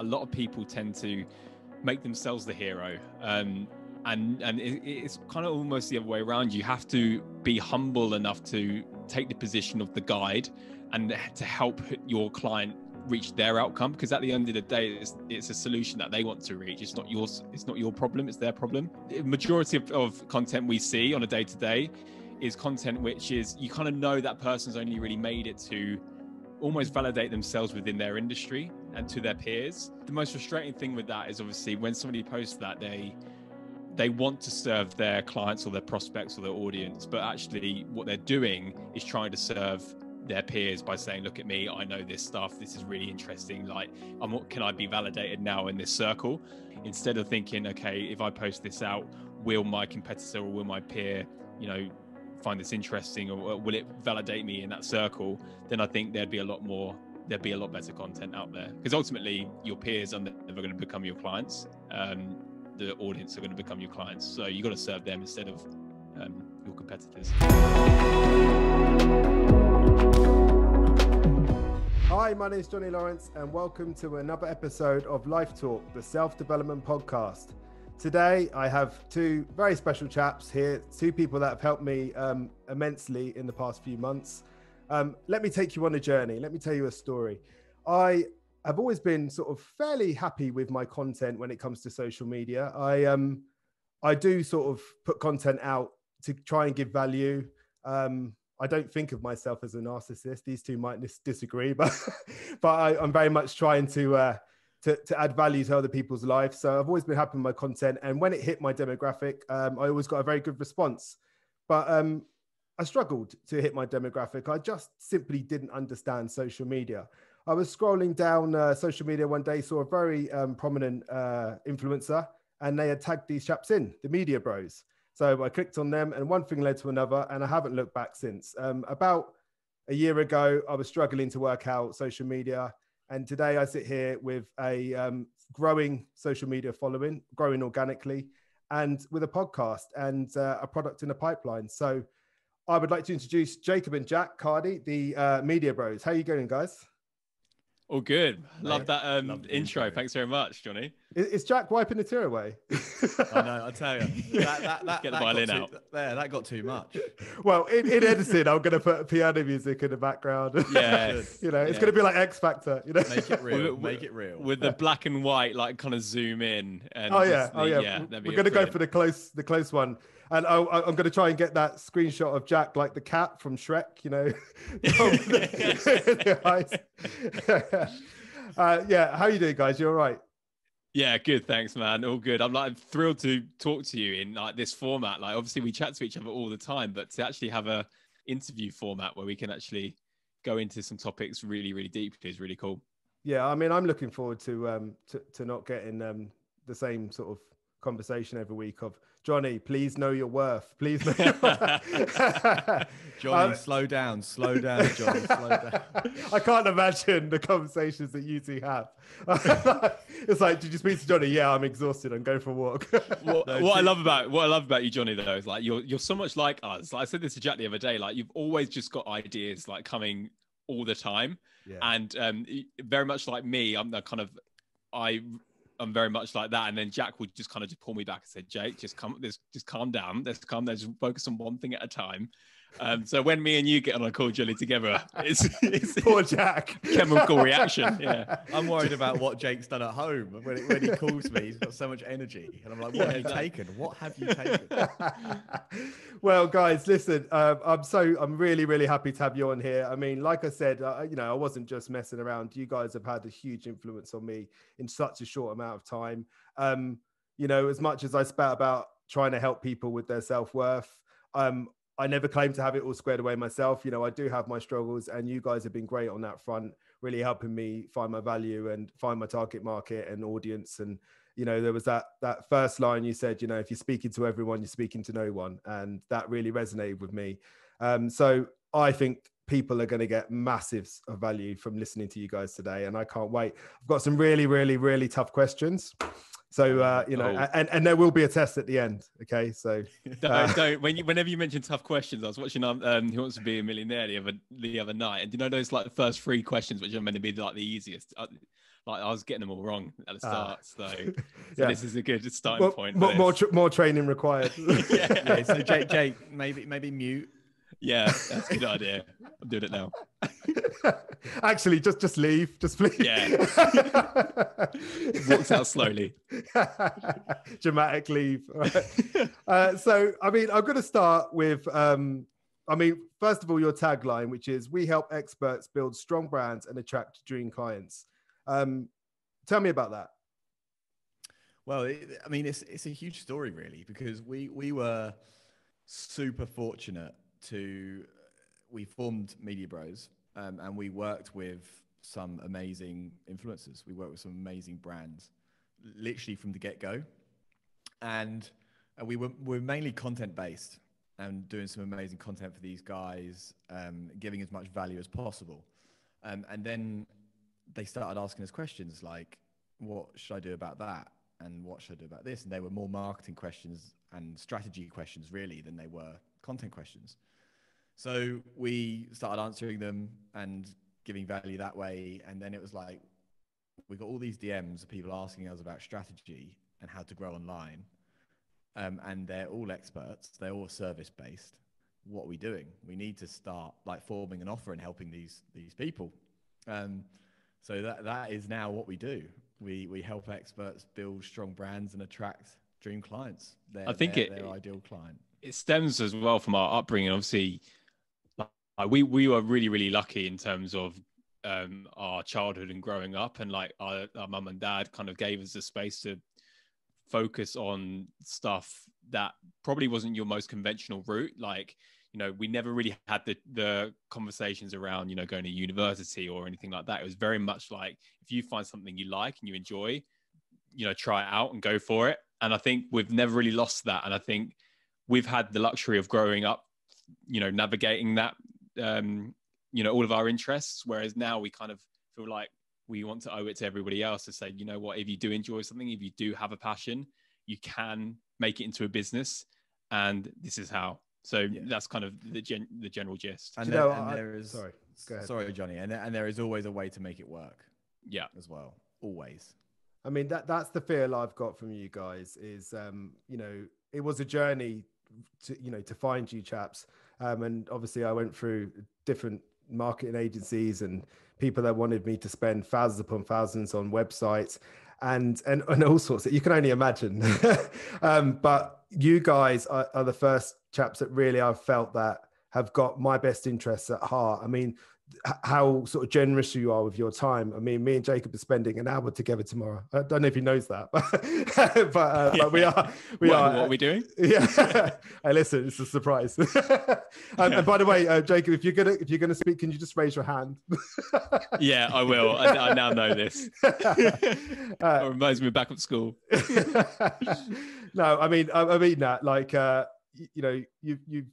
a lot of people tend to make themselves the hero. And it's kind of almost the other way around. You have to be humble enough to take the position of the guide and to help your client reach their outcome, because at the end of the day, it's a solution that they want to reach. It's not yours. It's not your problem. It's their problem. The majority of content we see on a day-to-day is content which is, you kind of know that person's only really made it to almost validate themselves within their industry and to their peers. The most frustrating thing with that is obviously when somebody posts that they want to serve their clients or their prospects or their audience, but actually what they're doing is trying to serve their peers by saying, look at me, I know this stuff, this is really interesting, like can I be validated now in this circle, instead of thinking, okay, if I post this out, will my competitor or will my peer, you know, find this interesting, or will it validate me in that circle? Then I think there'd be a lot better content out there, because ultimately your peers are never going to become your clients. The audience are going to become your clients, so you got to serve them instead of your competitors. Hi, my name is Johnny Lawrence and welcome to another episode of Life Talk, the self-development podcast. Today I have two very special chaps here, two people that have helped me immensely in the past few months. Let me take you on a journey. Let me tell you a story. I have always been sort of fairly happy with my content when it comes to social media. I do sort of put content out to try and give value. I don't think of myself as a narcissist. These two might disagree, but I'm very much trying to add value to other people's lives. So I've always been happy with my content. And when it hit my demographic, I always got a very good response. But I struggled to hit my demographic. I just simply didn't understand social media. I was scrolling down social media one day, saw a very prominent influencer, and they had tagged these chaps in, the media bros. So I clicked on them and one thing led to another, and I haven't looked back since. About a year ago, I was struggling to work out social media. And today I sit here with a growing social media following, growing organically, and with a podcast and a product in the pipeline. So I would like to introduce Jacob and Jack Cardy, the media bros. How are you going, guys? All good. Love that intro. Thanks very much, Johnny. Is Jack wiping the tear away? I know, I tell you. That Get the violin out. That got too much. Well, in editing, I'm going to put piano music in the background. Yeah. You know, it's going to be like X Factor. You know, make it real. Make it real. With the black and white, like kind of zoom in. And yeah. We're going to go for the close one. And I'm going to try and get that screenshot of Jack, like the cat from Shrek, you know. Yeah, how you doing, guys? You all right? Yeah, good. Thanks, man. All good. I'm thrilled to talk to you in like this format. Like, obviously, we chat to each other all the time, but to actually have a interview format where we can actually go into some topics really, really deeply is really cool. Yeah, I mean, I'm looking forward to not getting the same sort of conversation every week of Johnny, please know your worth. Please know your worth. Johnny, slow down, Johnny, slow down. I can't imagine the conversations that you two have. It's like, did you speak to Johnny? Yeah, I'm exhausted. I'm going for a walk. What I love about you, Johnny, though, is like you're so much like us. Like I said this to Jack the other day. Like, you've always just got ideas like coming all the time, and very much like me. I'm very much like that, and then Jack would just kind of pull me back and say, "Jake, just calm down. Let's just focus on one thing at a time." So when me and you get on a call, Johnny, together, it's poor Jack. Chemical reaction. Yeah, I'm worried about what Jake's done at home when he calls me. He's got so much energy, and I'm like, "What have you taken? What have you taken?" Well, guys, listen. I'm really, really happy to have you on here. I mean, like I said, I wasn't just messing around. You guys have had a huge influence on me in such a short amount of time. As much as I spat about trying to help people with their self-worth, I never claimed to have it all squared away myself. I do have my struggles, and you guys have been great on that front, really helping me find my value and find my target market and audience. And, there was that first line you said, if you're speaking to everyone, you're speaking to no one. And that really resonated with me. So I think people are going to get massive value from listening to you guys today. And I can't wait. I've got some really, really, really tough questions. So, and there will be a test at the end. Okay. So whenever you mention tough questions, I was watching Who Wants to Be a Millionaire the other night. And those like the first three questions, which are meant to be like the easiest, like I was getting them all wrong at the start. So Yeah. this is a good starting point. More training required. Yeah. So Jake, maybe mute. Yeah, that's a good idea. I'm doing it now. Actually, just leave. Just please. Yeah. Walks out slowly. Dramatic leave. Right. So, I mean, I'm going to start with, first of all, your tagline, which is "We help experts build strong brands and attract dream clients." Tell me about that. Well, it's a huge story, really, because we were super fortunate we formed Media Bros, and we worked with some amazing influencers. We worked with some amazing brands, literally from the get-go. And we're mainly content-based and doing some amazing content for these guys, giving as much value as possible. And then they started asking us questions like, what should I do about that? And what should I do about this? And they were more marketing questions and strategy questions, really, than they were content questions. So we started answering them and giving value that way. And then it was like, we got all these DMs of people asking us about strategy and how to grow online. And they're all experts. They're all service-based. What are we doing? We need to start like forming an offer and helping these people. So that is now what we do. We help experts build strong brands and attract dream clients. I think their ideal client. It stems as well from our upbringing. Obviously, we were really, really lucky in terms of our childhood and growing up, and like our mum and dad kind of gave us the space to focus on stuff that probably wasn't your most conventional route. Like, you know, we never really had the conversations around, you know, going to university or anything like that. It was very much like, if you find something you like and you enjoy, you know, try it out and go for it. And I think we've never really lost that. And I think we've had the luxury of growing up, you know, navigating that, you know, all of our interests. Whereas now we kind of feel like we want to owe it to everybody else to say, you know what, if you do enjoy something, if you do have a passion, you can make it into a business. And this is how. So that's kind of the general gist. And there is, sorry, go ahead. Sorry, Johnny. And there is always a way to make it work. Yeah, as well. Always. I mean, that's the feel I've got from you guys is, you know, it was a journey to find you chaps. And obviously I went through different marketing agencies and people that wanted me to spend thousands upon thousands on websites and all sorts that you can only imagine. But you guys are the first chaps that really I've felt that have got my best interests at heart. I mean, how sort of generous you are with your time. I mean, me and Jacob are spending an hour together tomorrow. I don't know if he knows that, but we are. What are we doing? Yeah. Hey, listen, it's a surprise. And by the way, Jacob, if you're gonna speak, can you just raise your hand? Yeah, I will. I now know this. It reminds me of back at school. No, I mean that, like, you know, you've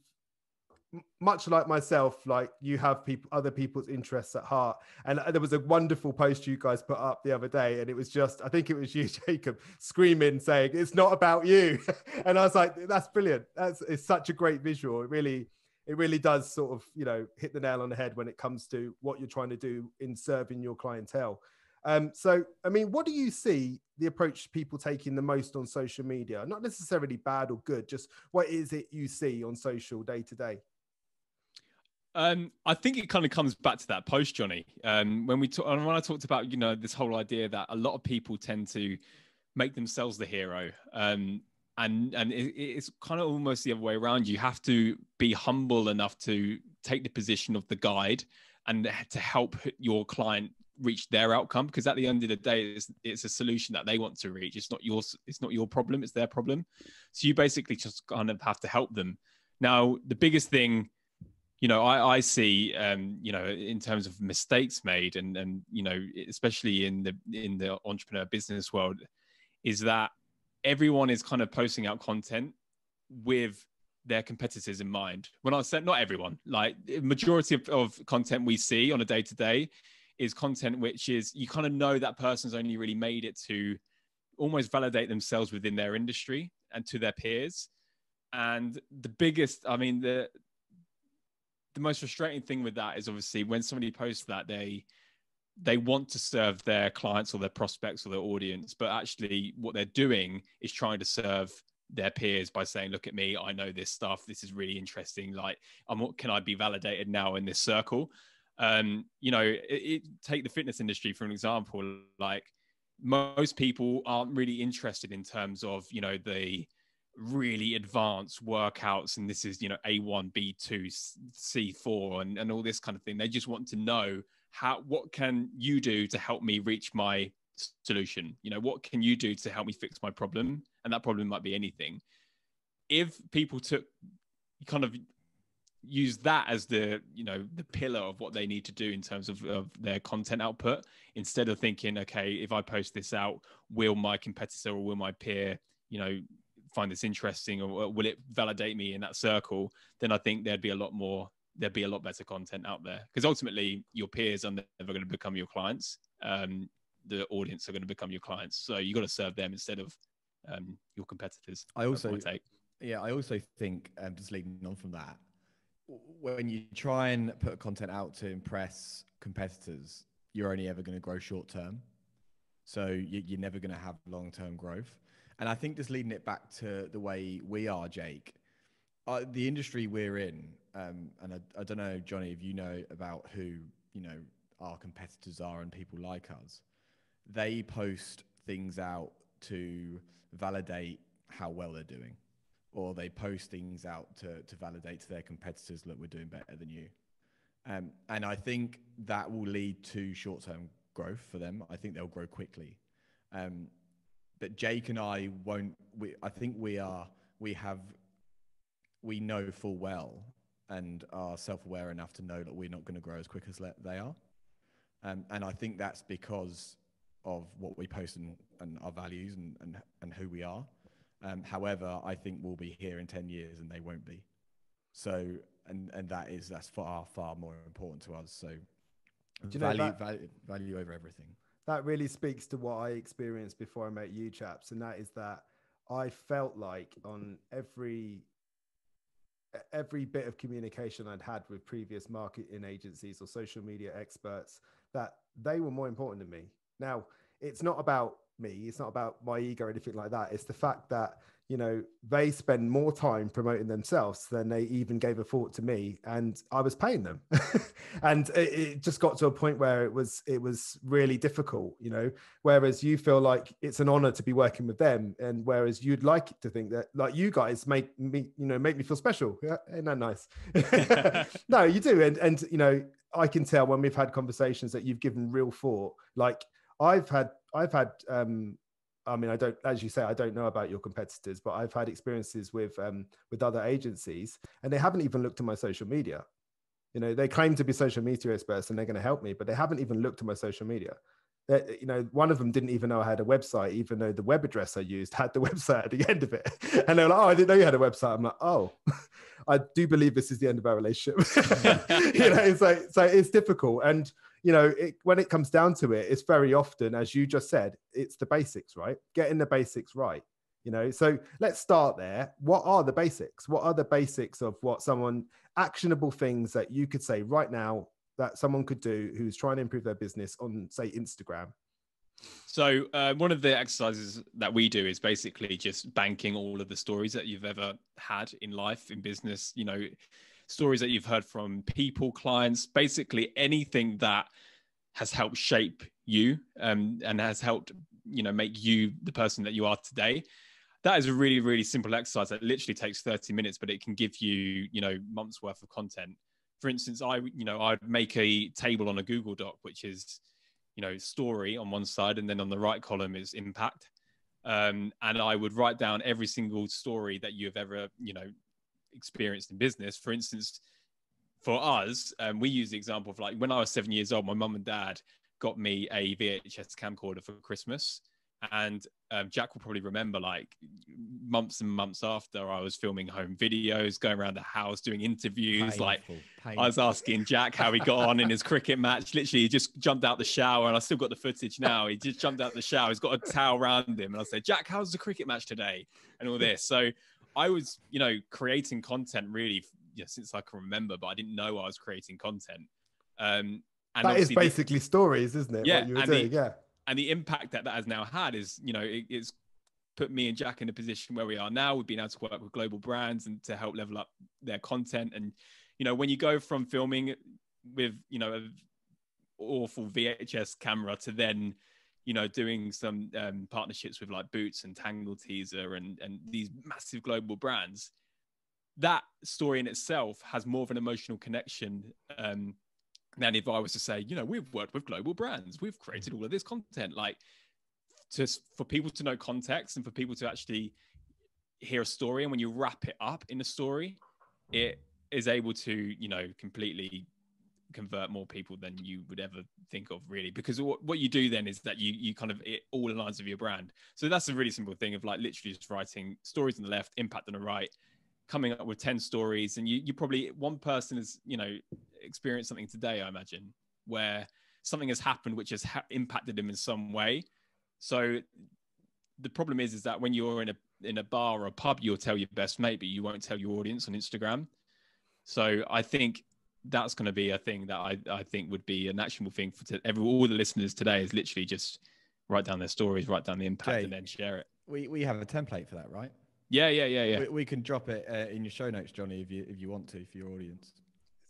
much like myself, like you have other people's interests at heart. And there was a wonderful post you guys put up the other day, and it was just, I think it was you, Jacob, screaming, saying, "It's not about you." And I was like, that's brilliant. It's such a great visual. It really does sort of, you know, hit the nail on the head when it comes to what you're trying to do in serving your clientele. So, I mean, what do you see the approach people taking the most on social media? Not necessarily bad or good, just what is it you see on social day to day? I think it kind of comes back to that post, Johnny. When I talked about, you know, this whole idea that a lot of people tend to make themselves the hero, and it's kind of almost the other way around. You have to be humble enough to take the position of the guide and to help your client reach their outcome, because at the end of the day, it's a solution that they want to reach. It's not your problem, it's their problem. So you basically just kind of have to help them. Now, the biggest thing, you know, I see, you know, in terms of mistakes made, and you know, especially in the entrepreneur business world, is that everyone is kind of posting out content with their competitors in mind. When I said not everyone, like the majority of content we see on a day to day is content which is, you kind of know that person's only really made it to almost validate themselves within their industry and to their peers. And the biggest, I mean, the most frustrating thing with that is obviously when somebody posts that, they they want to serve their clients or their prospects or their audience, but actually what they're doing is trying to serve their peers by saying, look at me, I know this stuff, this is really interesting, like can I be validated now in this circle? Take the fitness industry for an example. Like, most people aren't really interested in terms of the really advanced workouts, and this is A1, B2, C4 and all this kind of thing. They just want to know what can you do to help me reach my solution? What can you do to help me fix my problem? And that problem might be anything. If people use that as the pillar of what they need to do in terms of their content output, instead of thinking, okay, if I post this out, will my competitor or will my peer find this interesting, or will it validate me in that circle? Then I think there'd be a lot better content out there, because ultimately your peers are never going to become your clients. The audience are going to become your clients, so you got to serve them instead of your competitors. I also think, just leading on from that, when you try and put content out to impress competitors, you're only ever going to grow short term. So you're never going to have long-term growth. And I think just leading it back to the way we are, Jake, the industry we're in, and I don't know, Johnny, if you know about who, our competitors are and people like us, they post things out to validate how well they're doing, or they post things out to validate to their competitors, look, we're doing better than you. And I think that will lead to short-term growth for them. I think they'll grow quickly. But Jake and I won't. I think we know full well and are self-aware enough to know that we're not going to grow as quick as they are. And I think that's because of what we post and our values and who we are. However, I think we'll be here in 10 years and they won't be. So, and that's far, far more important to us. So value over everything. That really speaks to what I experienced before I met you chaps. And that is that I felt like on every bit of communication I'd had with previous marketing agencies or social media experts, that they were more important to me. Now, it's not about me, it's not about my ego or anything like that. It's the fact that they spend more time promoting themselves than they even gave a thought to me, and I was paying them. And it just got to a point where it was really difficult, whereas you feel like it's an honor to be working with them, and whereas you'd like to think that, like, you guys make me feel special. Yeah, ain't that nice? No, you do. And I can tell when we've had conversations that you've given real thought. Like, I've had I don't, as you say, I don't know about your competitors, but I've had experiences with other agencies, and they haven't even looked at my social media. They claim to be social media experts and they're going to help me, but they haven't even looked at my social media. One of them didn't even know I had a website, even though the web address I used had the website at the end of it. And they were like, "Oh, I didn't know you had a website." I'm like, "Oh, I do believe this is the end of our relationship." So it's difficult. And when it comes down to it, it's very often, as you just said, it's the basics, right? Getting the basics right. So let's start there. What are the basics? What are the basics of actionable things that you could say right now that someone could do who's trying to improve their business on, say, Instagram? So one of the exercises that we do is basically just banking all of the stories that you've ever had in life, in business, stories that you've heard from people, clients, basically anything that has helped shape you and has helped, make you the person that you are today. That is a really, really simple exercise that literally takes 30 minutes, but it can give you, months worth of content. For instance, I'd make a table on a Google Doc, which is, story on one side, and then on the right column is impact. And I would write down every single story that you've ever, experienced in business. For instance, for us, we use the example of, like, when I was 7 years old, my mum and dad got me a VHS camcorder for Christmas. And Jack will probably remember, like, months and months after, I was filming home videos, going around the house, doing interviews. Painful. I was asking Jack how he got on in his cricket match. Literally, he just jumped out the shower, and I still got the footage now. He just jumped out the shower. He's got a towel around him. And I said, "Jack, how's the cricket match today?" And all this. So I was, creating content really, since I can remember, but I didn't know I was creating content. And And that is obviously basically stories, isn't it? yeah, What you were doing, yeah. And the impact that has now had is, it's put me and Jack in a position where we are now. We've been able to work with global brands and to help level up their content. And, when you go from filming with, an awful VHS camera to then, doing some partnerships with like Boots and Tangle Teaser and these massive global brands, that story in itself has more of an emotional connection than if I was to say, we've worked with global brands, we've created all of this content. Like, just for people to know context and for people to actually hear a story, and when you wrap it up in a story, it is able to, completely convert more people than you would ever think of, really, because what you do then is that you kind of, it all aligns with your brand. So that's a really simple thing of like literally just writing stories on the left, impact on the right, coming up with 10 stories. And you probably, one person has, experienced something today, I imagine, where something has happened which has impacted them in some way. So the problem is that when you're in a bar or a pub, you'll tell your best mate, but you won't tell your audience on Instagram. So I think that's going to be a thing that I think would be an actionable thing for all the listeners today, is literally just write down their stories, write down the impact, and then share it. We have a template for that, right? Yeah. We can drop it in your show notes, Johnny, if you want to, for your audience.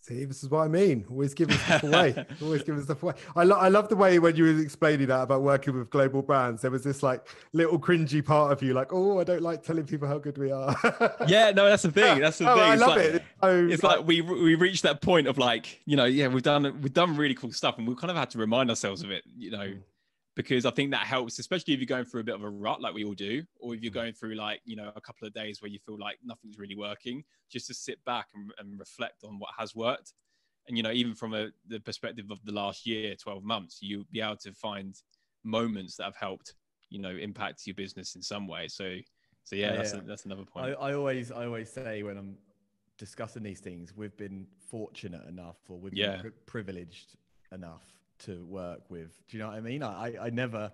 See, this is what I mean. Always giving stuff away. Always giving stuff away. I love the way when you were explaining that about working with global brands, there was this like little cringy part of you, like, oh, I don't like telling people how good we are. Yeah, no, that's the thing. That's the thing. I it's love like, it. It's like we reached that point of like, we've done really cool stuff, and we've kind of had to remind ourselves of it, because I think that helps, especially if you're going through a bit of a rut like we all do, or if you're going through like, a couple of days where you feel like nothing's really working, just to sit back and reflect on what has worked. And, even from the perspective of the last year, 12 months, you'll be able to find moments that have helped, impact your business in some way. So yeah, that's another point. I always say when I'm discussing these things, we've been fortunate enough, or we've been privileged enough to work with. Do you know what I mean? I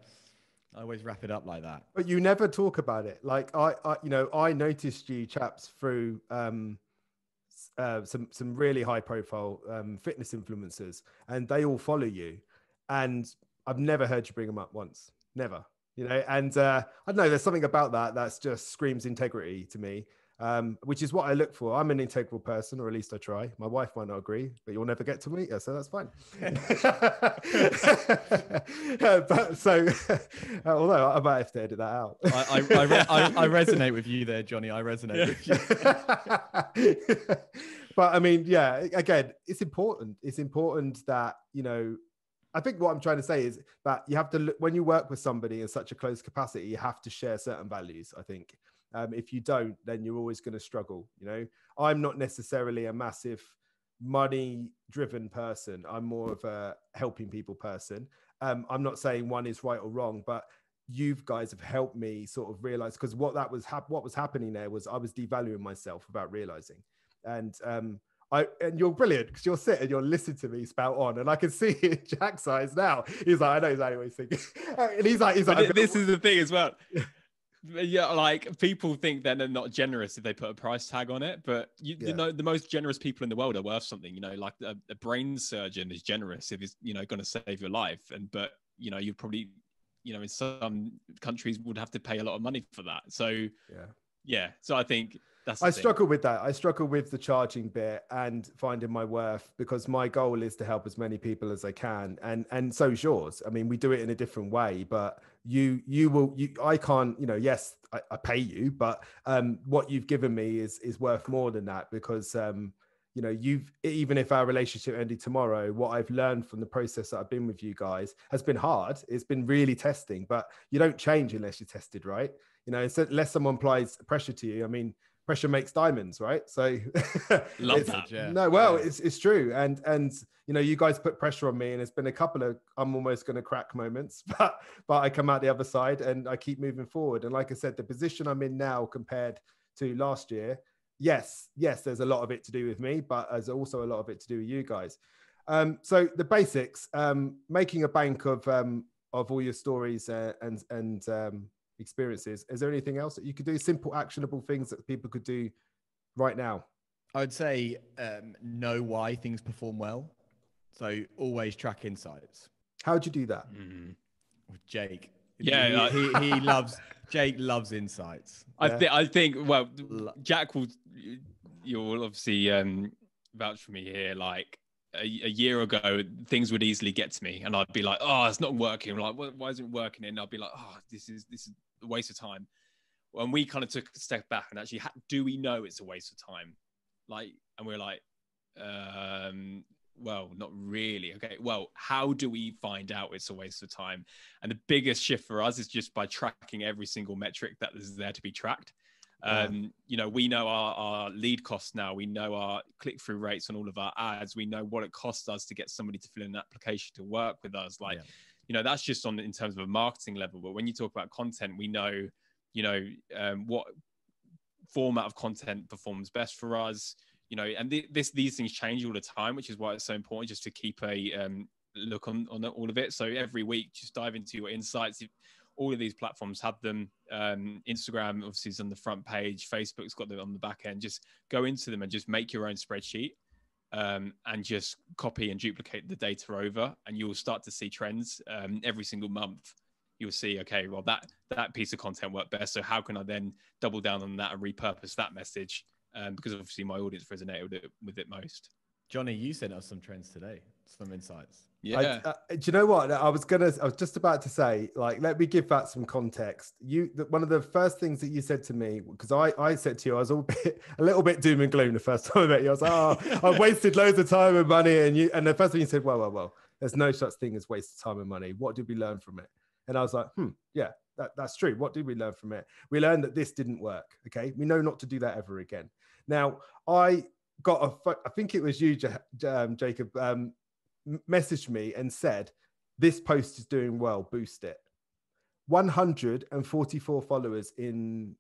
always wrap it up like that. But you never talk about it. Like I noticed you chaps through some really high profile fitness influencers, and they all follow you, and I've never heard you bring them up once. Never. And I don't know, there's something about that's just screams integrity to me, which is what I look for. I'm an integral person, or at least I try. My wife might not agree, but you'll never get to meet her, so that's fine. But so, although I might have to edit that out. I resonate with you there, Johnny. I resonate with you. But I mean, yeah, again, it's important. It's important that, I think what I'm trying to say is that you have to look, when you work with somebody in such a close capacity, you have to share certain values, I think. If you don't, then you're always going to struggle. I'm not necessarily a massive money driven person. I'm more of a helping people person. I'm not saying one is right or wrong, but you guys have helped me sort of realize, because what was happening there was I was devaluing myself without realizing. And you're brilliant, because you'll sit and you'll listen to me spout on, and I can see it in Jack's eyes now. He's like, I know exactly what he's thinking. And he's like, this is the thing as well. Yeah, like people think that they're not generous if they put a price tag on it, but the most generous people in the world are worth something. Like a brain surgeon is generous if he's going to save your life, but you probably in some countries would have to pay a lot of money for that. So so I think I struggle with that. I struggle with the charging bit and finding my worth, because my goal is to help as many people as I can. And so is yours. I mean, we do it in a different way, but I can't, yes, I pay you, but what you've given me is worth more than that, because, even if our relationship ended tomorrow, what I've learned from the process that I've been with you guys has been hard. It's been really testing, but you don't change unless you're tested, right? Unless someone applies pressure to you. I mean, pressure makes diamonds, right? So love that. Yeah. No, well, it's true. And you guys put pressure on me, and it's been a couple of I'm almost going to crack moments, but I come out the other side and I keep moving forward. And like I said, the position I'm in now compared to last year, yes, there's a lot of it to do with me, but there's also a lot of it to do with you guys. So the basics, making a bank of all your stories and experiences. Is there anything else that you could do? Simple, actionable things that people could do right now? I would say know why things perform well. So always track insights. How'd you do that? With Jake. Yeah, he loves, Jake loves insights. I think, well, Jack will, you'll obviously vouch for me here. Like a year ago, things would easily get to me and I'd be like, oh, it's not working. I'm like, why isn't it working? And I'd be like, oh, this is a waste of time. When we kind of took a step back and actually, do we know it's a waste of time? Like, and we're like, well, not really. Okay, well, how do we find out it's a waste of time? And the biggest shift for us is just by tracking every single metric that is there to be tracked. You know, we know our lead costs now. We know our click-through rates on all of our ads. We know what it costs us to get somebody to fill in an application to work with us. Like, you know, that's just in terms of a marketing level. But when you talk about content, we know, you know, what format of content performs best for us. You know, and these things change all the time, which is why it's so important just to keep a look on all of it. So every week, just dive into your insights. All of these platforms have them. Instagram obviously is on the front page. Facebook's got them on the back end. Just go into them and just make your own spreadsheet and just copy and duplicate the data over, and you will start to see trends every single month. You'll see, okay, well, that piece of content worked best. So how can I then double down on that and repurpose that message? Because obviously my audience resonated with it most. Johnny, you sent us some trends today, some insights. Yeah. Do you know what? I was just about to say, like, let me give that some context. One of the first things that you said to me, because I said to you, I was a little bit doom and gloom the first time I met you. I was like, oh, I've wasted loads of time and money. And the first thing you said, well, there's no such thing as wasted time and money. What did we learn from it? And I was like, yeah, that's true. What did we learn from it? We learned that this didn't work. Okay. We know not to do that ever again. Now, I think it was you, Jacob, messaged me and said, this post is doing well, boost it. 144 followers in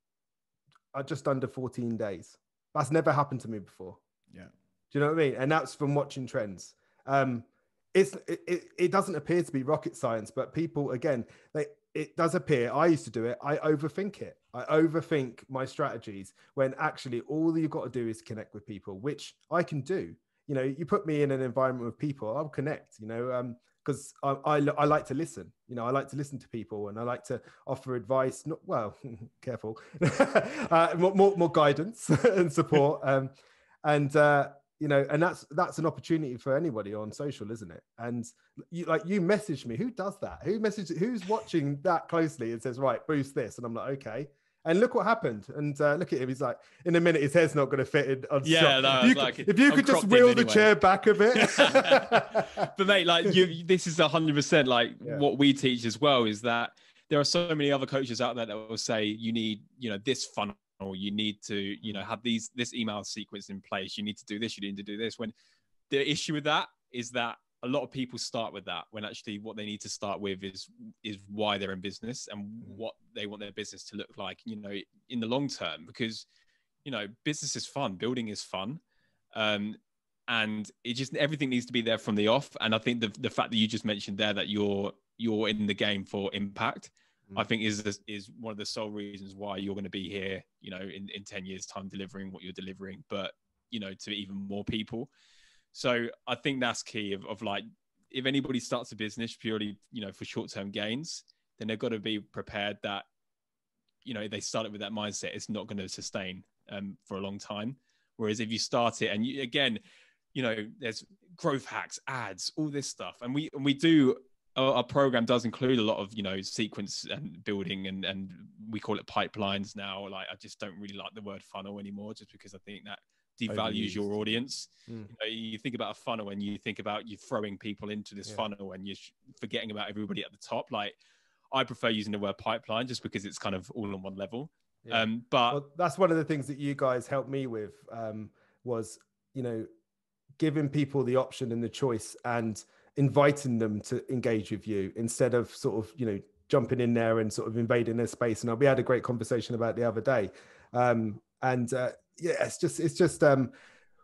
just under 14 days. That's never happened to me before. Yeah. Do you know what I mean? And that's from watching trends. It doesn't appear to be rocket science, but people, again, it does appear. I used to do it. I overthink it. I overthink my strategies when actually all you've got to do is connect with people, which I can do. You know, you put me in an environment with people, I'll connect, you know, because I like to listen. You know, I like to listen to people and I like to offer advice. Careful, more guidance and support. You know, and that's an opportunity for anybody on social, isn't it? And you messaged me. Who does that? Who's watching that closely and says, right, boost this? And I'm like, okay. And look what happened. And look at him. He's like, in a minute, his hair's not going to fit in. If you could just wheel the chair back a bit. But mate, like this is 100% like what we teach as well, is that there are so many other coaches out there that will say you need, you know, this funnel. You need to, you know, have this email sequence in place. You need to do this. You need to do this. When the issue with that is that a lot of people start with that, when actually what they need to start with is why they're in business and what they want their business to look like, you know, in the long term. Because, you know, business is fun, building is fun, and it just, everything needs to be there from the off. And I think the fact that you just mentioned there that you're in the game for impact, I think is one of the sole reasons why you're going to be here, you know, in 10 years time, delivering what you're delivering, but, you know, to even more people. So I think that's key of like, if anybody starts a business purely, you know, for short-term gains, then they've got to be prepared that, you know, if they start it with that mindset, it's not going to sustain for a long time. Whereas if you start it and again, you know, there's growth hacks, ads, all this stuff. And we do, our program does include a lot of, you know, sequence and building and we call it pipelines now. Like, I just don't really like the word funnel anymore, just because I think that devalues your audience. You know, you think about a funnel and you think about you throwing people into this funnel and you're forgetting about everybody at the top. Like, I prefer using the word pipeline just because it's kind of all on one level. But that's one of the things that you guys helped me with, was, you know, giving people the option and the choice and inviting them to engage with you instead of sort of, you know, jumping in there and sort of invading their space. And we had a great conversation about the other day. It's just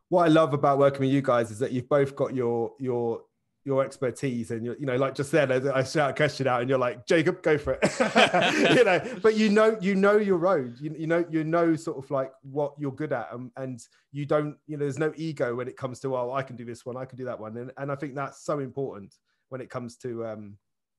what I love about working with you guys is that you've both got your your expertise, and you know, like just then I shout a question out and you're like, Jacob, go for it. You know, but you know your road, you know sort of like what you're good at, and you don't, you know, there's no ego when it comes to, oh, I can do this one, I can do that one, and I think that's so important when it comes to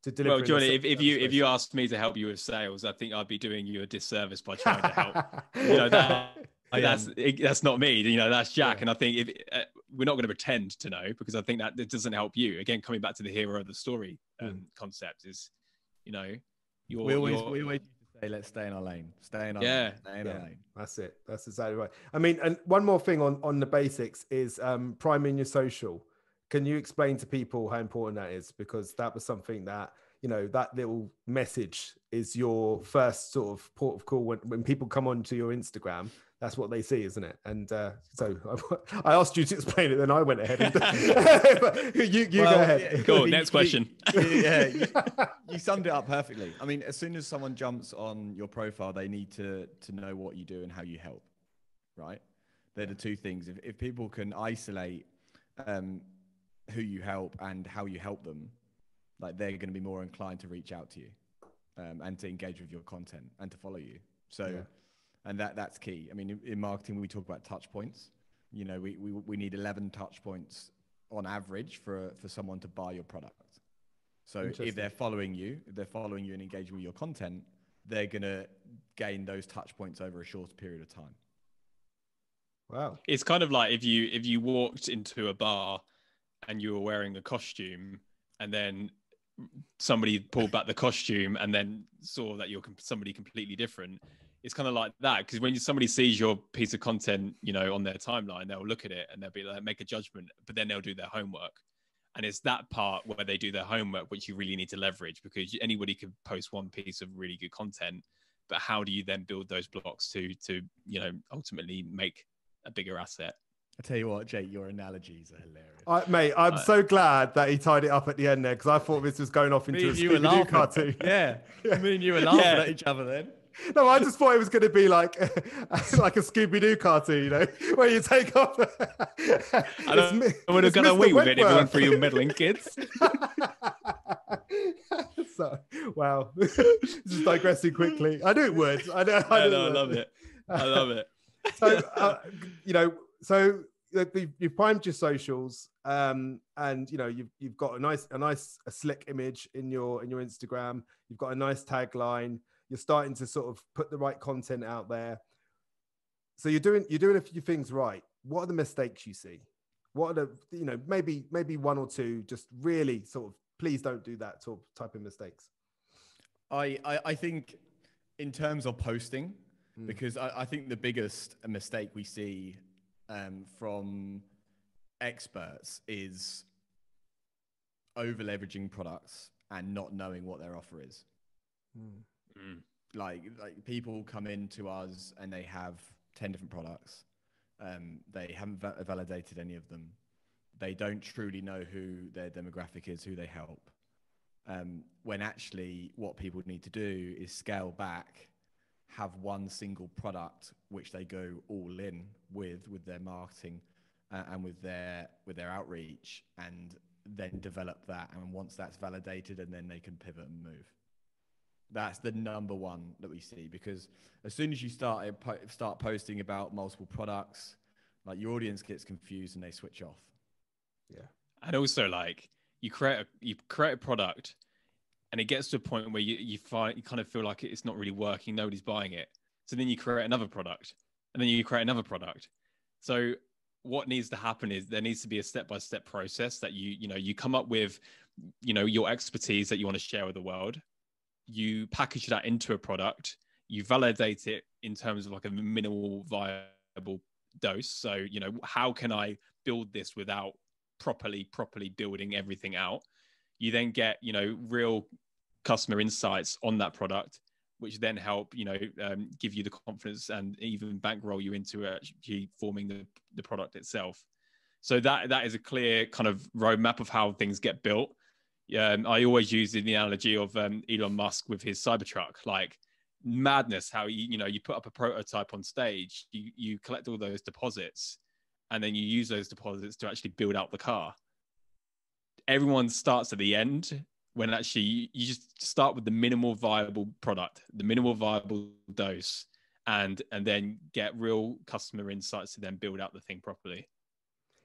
delivering. Well, Johnny, if you asked me to help you with sales, I think I'd be doing you a disservice by trying to help. You know, that's not me. You know, that's Jack. Yeah. And I think if we're not going to pretend to know, because I think that it doesn't help you. Again, coming back to the hero of the story concept is, you know, we always say, let's stay in our lane. Stay in our lane. Stay in our lane. That's it. That's exactly right. I mean, and one more thing on the basics is priming your social. Can you explain to people how important that is? Because that was something that, you know, that little message is your first sort of port of call when people come onto your Instagram. That's what they see, isn't it? And so I asked you to explain it, then I went ahead. You go ahead. Yeah, cool. Next question. You summed it up perfectly. I mean, as soon as someone jumps on your profile, they need to know what you do and how you help, right? They're the two things. If people can isolate who you help and how you help them, like, they're going to be more inclined to reach out to you and to engage with your content and to follow you. So. Yeah. And that's key. I mean, in marketing, we talk about touch points. You know, we need 11 touch points on average for someone to buy your product. So if they're following you and engaging with your content, they're going to gain those touch points over a short period of time. Wow. It's kind of like if you walked into a bar and you were wearing a costume, and then somebody pulled back the costume and then saw that you're somebody completely different. It's kind of like that, because when somebody sees your piece of content, you know, on their timeline, they'll look at it and they'll be like, make a judgment, but then they'll do their homework. And it's that part where they do their homework, which you really need to leverage, because anybody could post one piece of really good content, but how do you then build those blocks to, you know, ultimately make a bigger asset? I tell you what, Jake, your analogies are hilarious. Mate, I'm so glad that he tied it up at the end there, because I thought this was going off into a Scooby-Doo cartoon. Yeah. Me and you were laughing at each other then. No, I just thought it was going to be like a Scooby-Doo cartoon, you know, where you take off. I would have got away with it if it weren't for you meddling kids. So, wow, this is digressing quickly. I knew it would. I love it. I love it. So, you know, so you've primed your socials, and you know you've got a slick image in your Instagram. You've got a nice tagline. You're starting to sort of put the right content out there. So you're doing a few things right. What are the mistakes you see? What are the, you know, maybe one or two, just really sort of, please don't do that sort of type of mistakes. I think in terms of posting, because I think the biggest mistake we see from experts is over leveraging products and not knowing what their offer is. Like people come into us and they have 10 different products. They haven't validated any of them. They don't truly know who their demographic is, who they help. When actually what people need to do is scale back, have one single product which they go all in with their marketing and with their outreach, and then develop that. And once that's validated, and then they can pivot and move. That's the number one that we see, because as soon as you start posting about multiple products, like, your audience gets confused and they switch off. Yeah. And also, like, you create a product, and it gets to a point where you kind of feel like it's not really working, nobody's buying it. So then you create another product, and then you create another product. So what needs to happen is there needs to be a step-by-step process that you come up with, you know, your expertise that you want to share with the world. You package that into a product, you validate it in terms of like a minimal viable dose. So, you know, how can I build this without properly building everything out? You then get, you know, real customer insights on that product, which then help, you know, give you the confidence and even bankroll you into actually forming the product itself. So that is a clear kind of roadmap of how things get built. I always use the analogy of Elon Musk with his Cybertruck, like madness, how you put up a prototype on stage, you collect all those deposits, and then you use those deposits to actually build out the car. everyone starts at the end, when actually you just start with the minimal viable product, the minimal viable dose, and then get real customer insights to then build out the thing properly.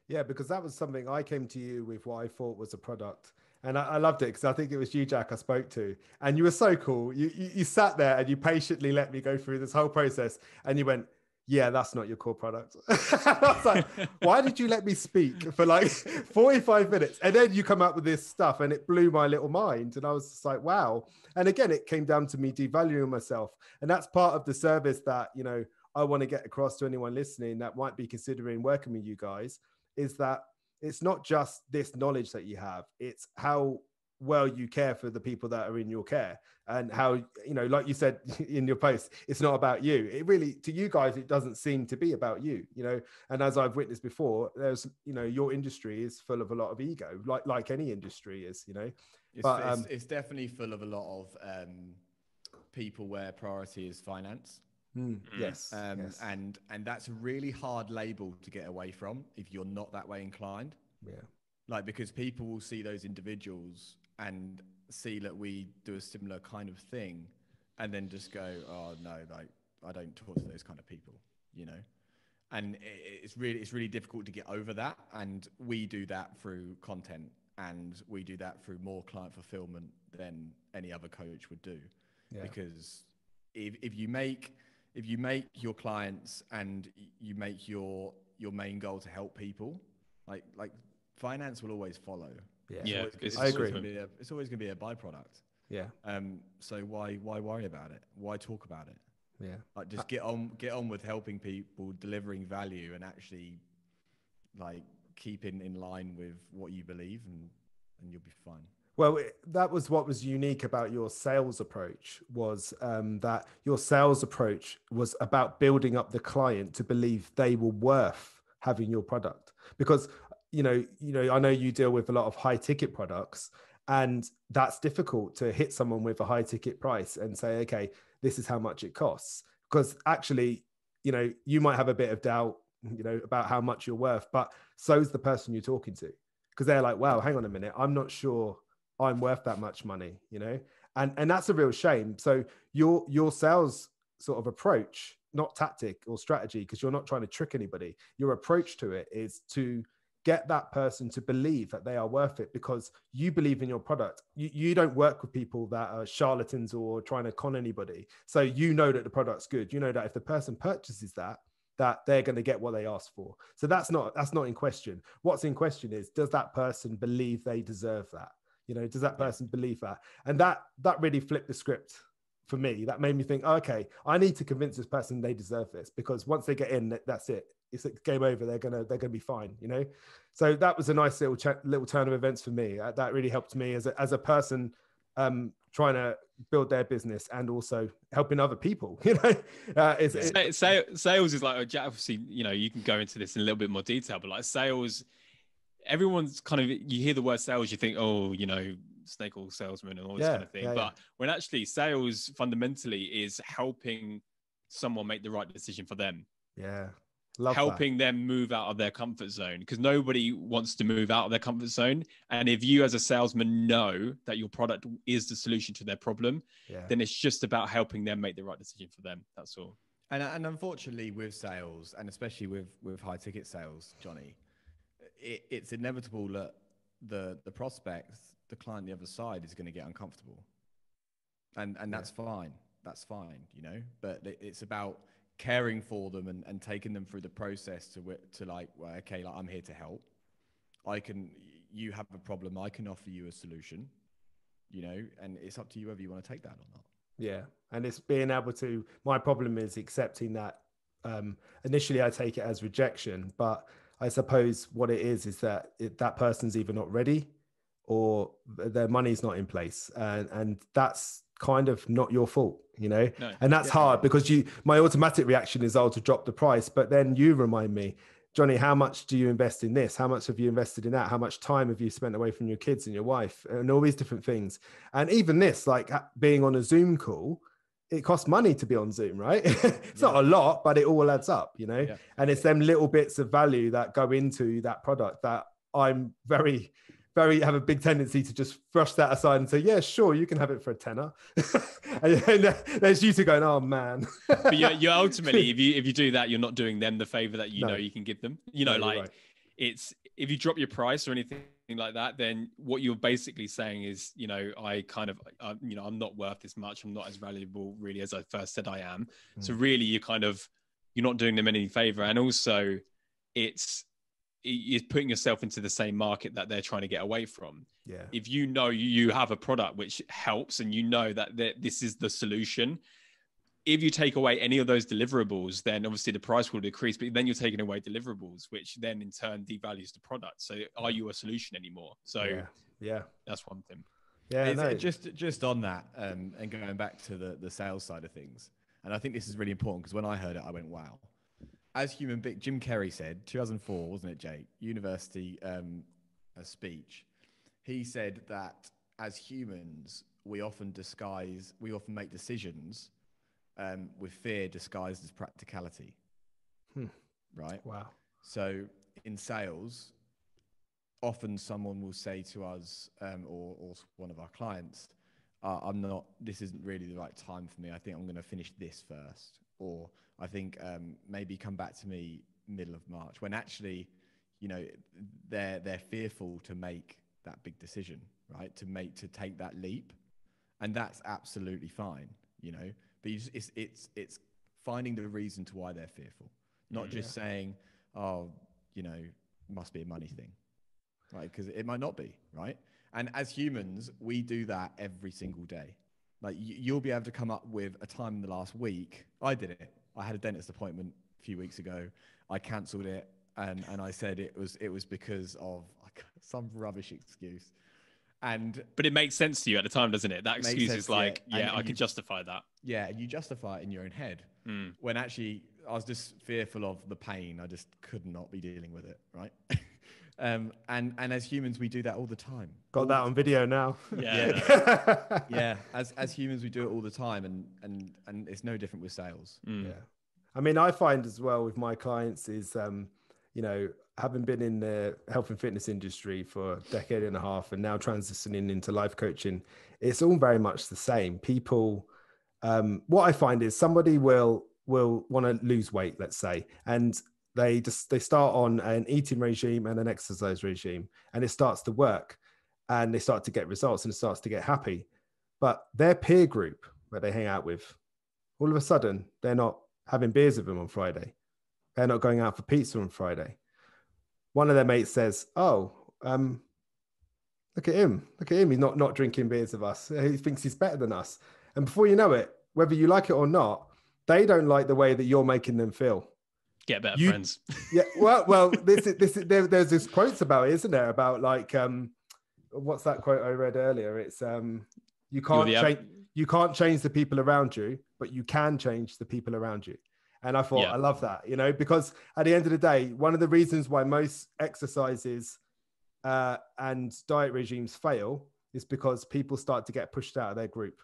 Yeah, because that was something I came to you with what I thought was a product. And I loved it because I think it was you, Jack, I spoke to. And you were so cool. You sat there and you patiently let me go through this whole process. And you went, yeah, that's not your core product. I was like, why did you let me speak for like 45 minutes? And then you come up with this stuff and it blew my little mind. And I was just like, wow. And again, it came down to me devaluing myself. And that's part of the service that, you know, I want to get across to anyone listening that might be considering working with you guys, is that it's not just this knowledge that you have, it's how well you care for the people that are in your care, and how, you know, like you said in your post, it's not about you. It really, to you guys, it doesn't seem to be about you, you know. And as I've witnessed before, there's, you know, your industry is full of a lot of ego, like any industry is, you know. It's definitely full of a lot of people where priority is finance. Yes. Yes. And that's a really hard label to get away from if you're not that way inclined. Yeah. Like, because people will see those individuals and see that we do a similar kind of thing and then just go, oh no, like I don't talk to those kind of people, you know. And it's really difficult to get over that. And we do that through content, and we do that through more client fulfillment than any other coach would do. Yeah. Because if you make your clients and you make your main goal to help people, like finance will always follow. Yeah, I agree. It's always going to be a byproduct. Yeah. So why worry about it? Why talk about it? Yeah. Like, just get on with helping people, delivering value, and actually like keeping in line with what you believe, and you'll be fine. Well, that was what was unique about your sales approach, was that your sales approach was about building up the client to believe they were worth having your product. Because, you know, I know you deal with a lot of high ticket products, and that's difficult to hit someone with a high ticket price and say, okay, this is how much it costs. Because actually, you know, you might have a bit of doubt, you know, about how much you're worth, but so's the person you're talking to. Because they're like, wow, hang on a minute, I'm not sure I'm worth that much money, you know, and that's a real shame. So your sales sort of approach, not tactic or strategy, because you're not trying to trick anybody. Your approach to it is to get that person to believe that they are worth it because you believe in your product. You don't work with people that are charlatans or trying to con anybody. So you know that the product's good. You know that if the person purchases that they're going to get what they asked for. So that's not in question. What's in question is, does that person believe they deserve that? You know, does that person believe that? And that really flipped the script for me. That made me think, oh, okay, I need to convince this person they deserve this, because once they get in, that's it. It's game over. They're gonna be fine, you know. So that was a nice little turn of events for me. That really helped me as a person trying to build their business and also helping other people. You know, sales is like, obviously, you know, you can go into this in a little bit more detail, but like sales, everyone's kind of, you hear the word sales, you think, oh, you know, snake oil salesman and all this kind of thing. But when actually sales fundamentally is helping someone make the right decision for them. Yeah. Helping them move out of their comfort zone, because nobody wants to move out of their comfort zone. And if you as a salesman know that your product is the solution to their problem, then it's just about helping them make the right decision for them. That's all. And unfortunately with sales, and especially with high ticket sales, Johnny, it's inevitable that the prospect, the client on the other side, is going to get uncomfortable. And that's fine. That's fine, you know, but it's about caring for them and taking them through the process to like, well, okay, like, I'm here to help. You have a problem, I can offer you a solution, you know, and it's up to you whether you want to take that or not. Yeah. And it's being able to, my problem is accepting that initially I take it as rejection, but I suppose what it is that that person's either not ready or their money's not in place. And that's kind of not your fault, you know. No. And that's hard because my automatic reaction is to drop the price, but then you remind me, Johnny, how much do you invest in this? How much have you invested in that? How much time have you spent away from your kids and your wife and all these different things? And even this, like being on a Zoom call, it costs money to be on Zoom, right? It's not a lot, but it all adds up, you know. And it's them little bits of value that go into that product that I'm very, have a big tendency to just brush that aside and say, yeah, sure, you can have it for a tenner. and there's you two going, oh man. But you're ultimately, if you do that, you're not doing them the favor that No. know you can give them. Like it's, if you drop your price or anything like that, then what you're basically saying is, I kind of, I'm not worth this much. I'm not as valuable really as I first said I am. So really you're not doing them any favor. And also you're putting yourself into the same market that they're trying to get away from. Yeah. If you have a product which helps and that this is the solution, if you take away any of those deliverables, then obviously the price will decrease, but then you're taking away deliverables, which then in turn devalues the product. So are you a solution anymore? So yeah, that's one thing. Yeah, no. Just on that, and going back to the sales side of things, and I think this is really important because when I heard it, I went, wow. As human being, Jim Carrey said, 2004, wasn't it, Jake? University a speech. He said that as humans, we often make decisions with fear disguised as practicality. Right? Wow. So in sales, often someone will say to us, or one of our clients, this isn't really the right time for me. I think I'm going to finish this first. Or I think maybe come back to me middle of March, when actually, they're fearful to make that big decision, right? To take that leap. And that's absolutely fine, but it's finding the reason to why they're fearful, not just saying, oh, must be a money thing, right? Because it might not be, right? And as humans, we do that every single day. Like you'll be able to come up with a time in the last week. I did it. I had a dentist appointment a few weeks ago. I cancelled it, and I said it was because of some rubbish excuse. But it makes sense to you at the time, doesn't it? That excuse is like, I can justify that. Yeah, and you justify it in your own head. When actually I was just fearful of the pain. I just could not be dealing with it, right? And as humans, we do that all the time. Got that on video now. Yeah. As humans, we do it all the time, and it's no different with sales. Yeah. I mean, I find as well with my clients is, having been in the health and fitness industry for a decade and a half and now transitioning into life coaching, it's all very much the same. People, what I find is somebody will want to lose weight, let's say, and they start on an eating regime and an exercise regime, and it starts to work and they start to get results and it starts to get happy. But their peer group that they hang out with, all of a sudden, they're not having beers with them on Friday. They're not going out for pizza on Friday. One of their mates says, oh, look at him. He's not drinking beers with us. He thinks he's better than us. And before you know it, whether you like it or not, they don't like the way that you're making them feel. Get better friends. Yeah. Well, there's this quotes about it, isn't there? About like, what's that quote I read earlier? It's you can't change the people around you, but you can change the people around you. And I thought, I love that, because at the end of the day, one of the reasons why most exercises and diet regimes fail is because people start to get pushed out of their group.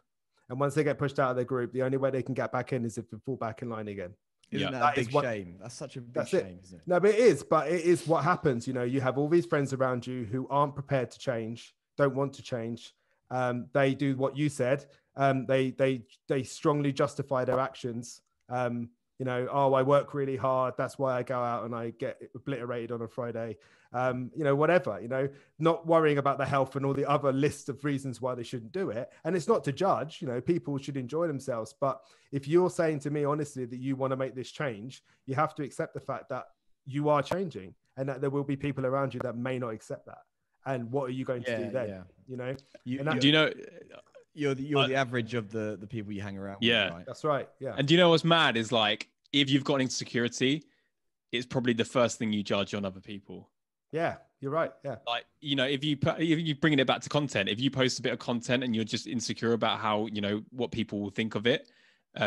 And once they get pushed out of their group, the only way they can get back in is if they fall back in line again. Isn't that a big shame? That's such a big shame, isn't it? No, but it is what happens. You have all these friends around you who aren't prepared to change, don't want to change. They do what you said. They strongly justify their actions. I work really hard. That's why I go out and I get obliterated on a Friday. Whatever, not worrying about the health and all the other list of reasons why they shouldn't do it. And it's not to judge, people should enjoy themselves. But if you're saying to me, honestly, that you want to make this change, you have to accept the fact that you are changing and that there will be people around you that may not accept that. And what are you going to do then? You're the average of the people you hang around with, right? That's right. Yeah. And do you know what's mad is like, if you've got insecurity, it's probably the first thing you judge on other people. Yeah, you're right. Yeah. Like, if you bringing it back to content, if you post a bit of content and you're just insecure about how, what people will think of it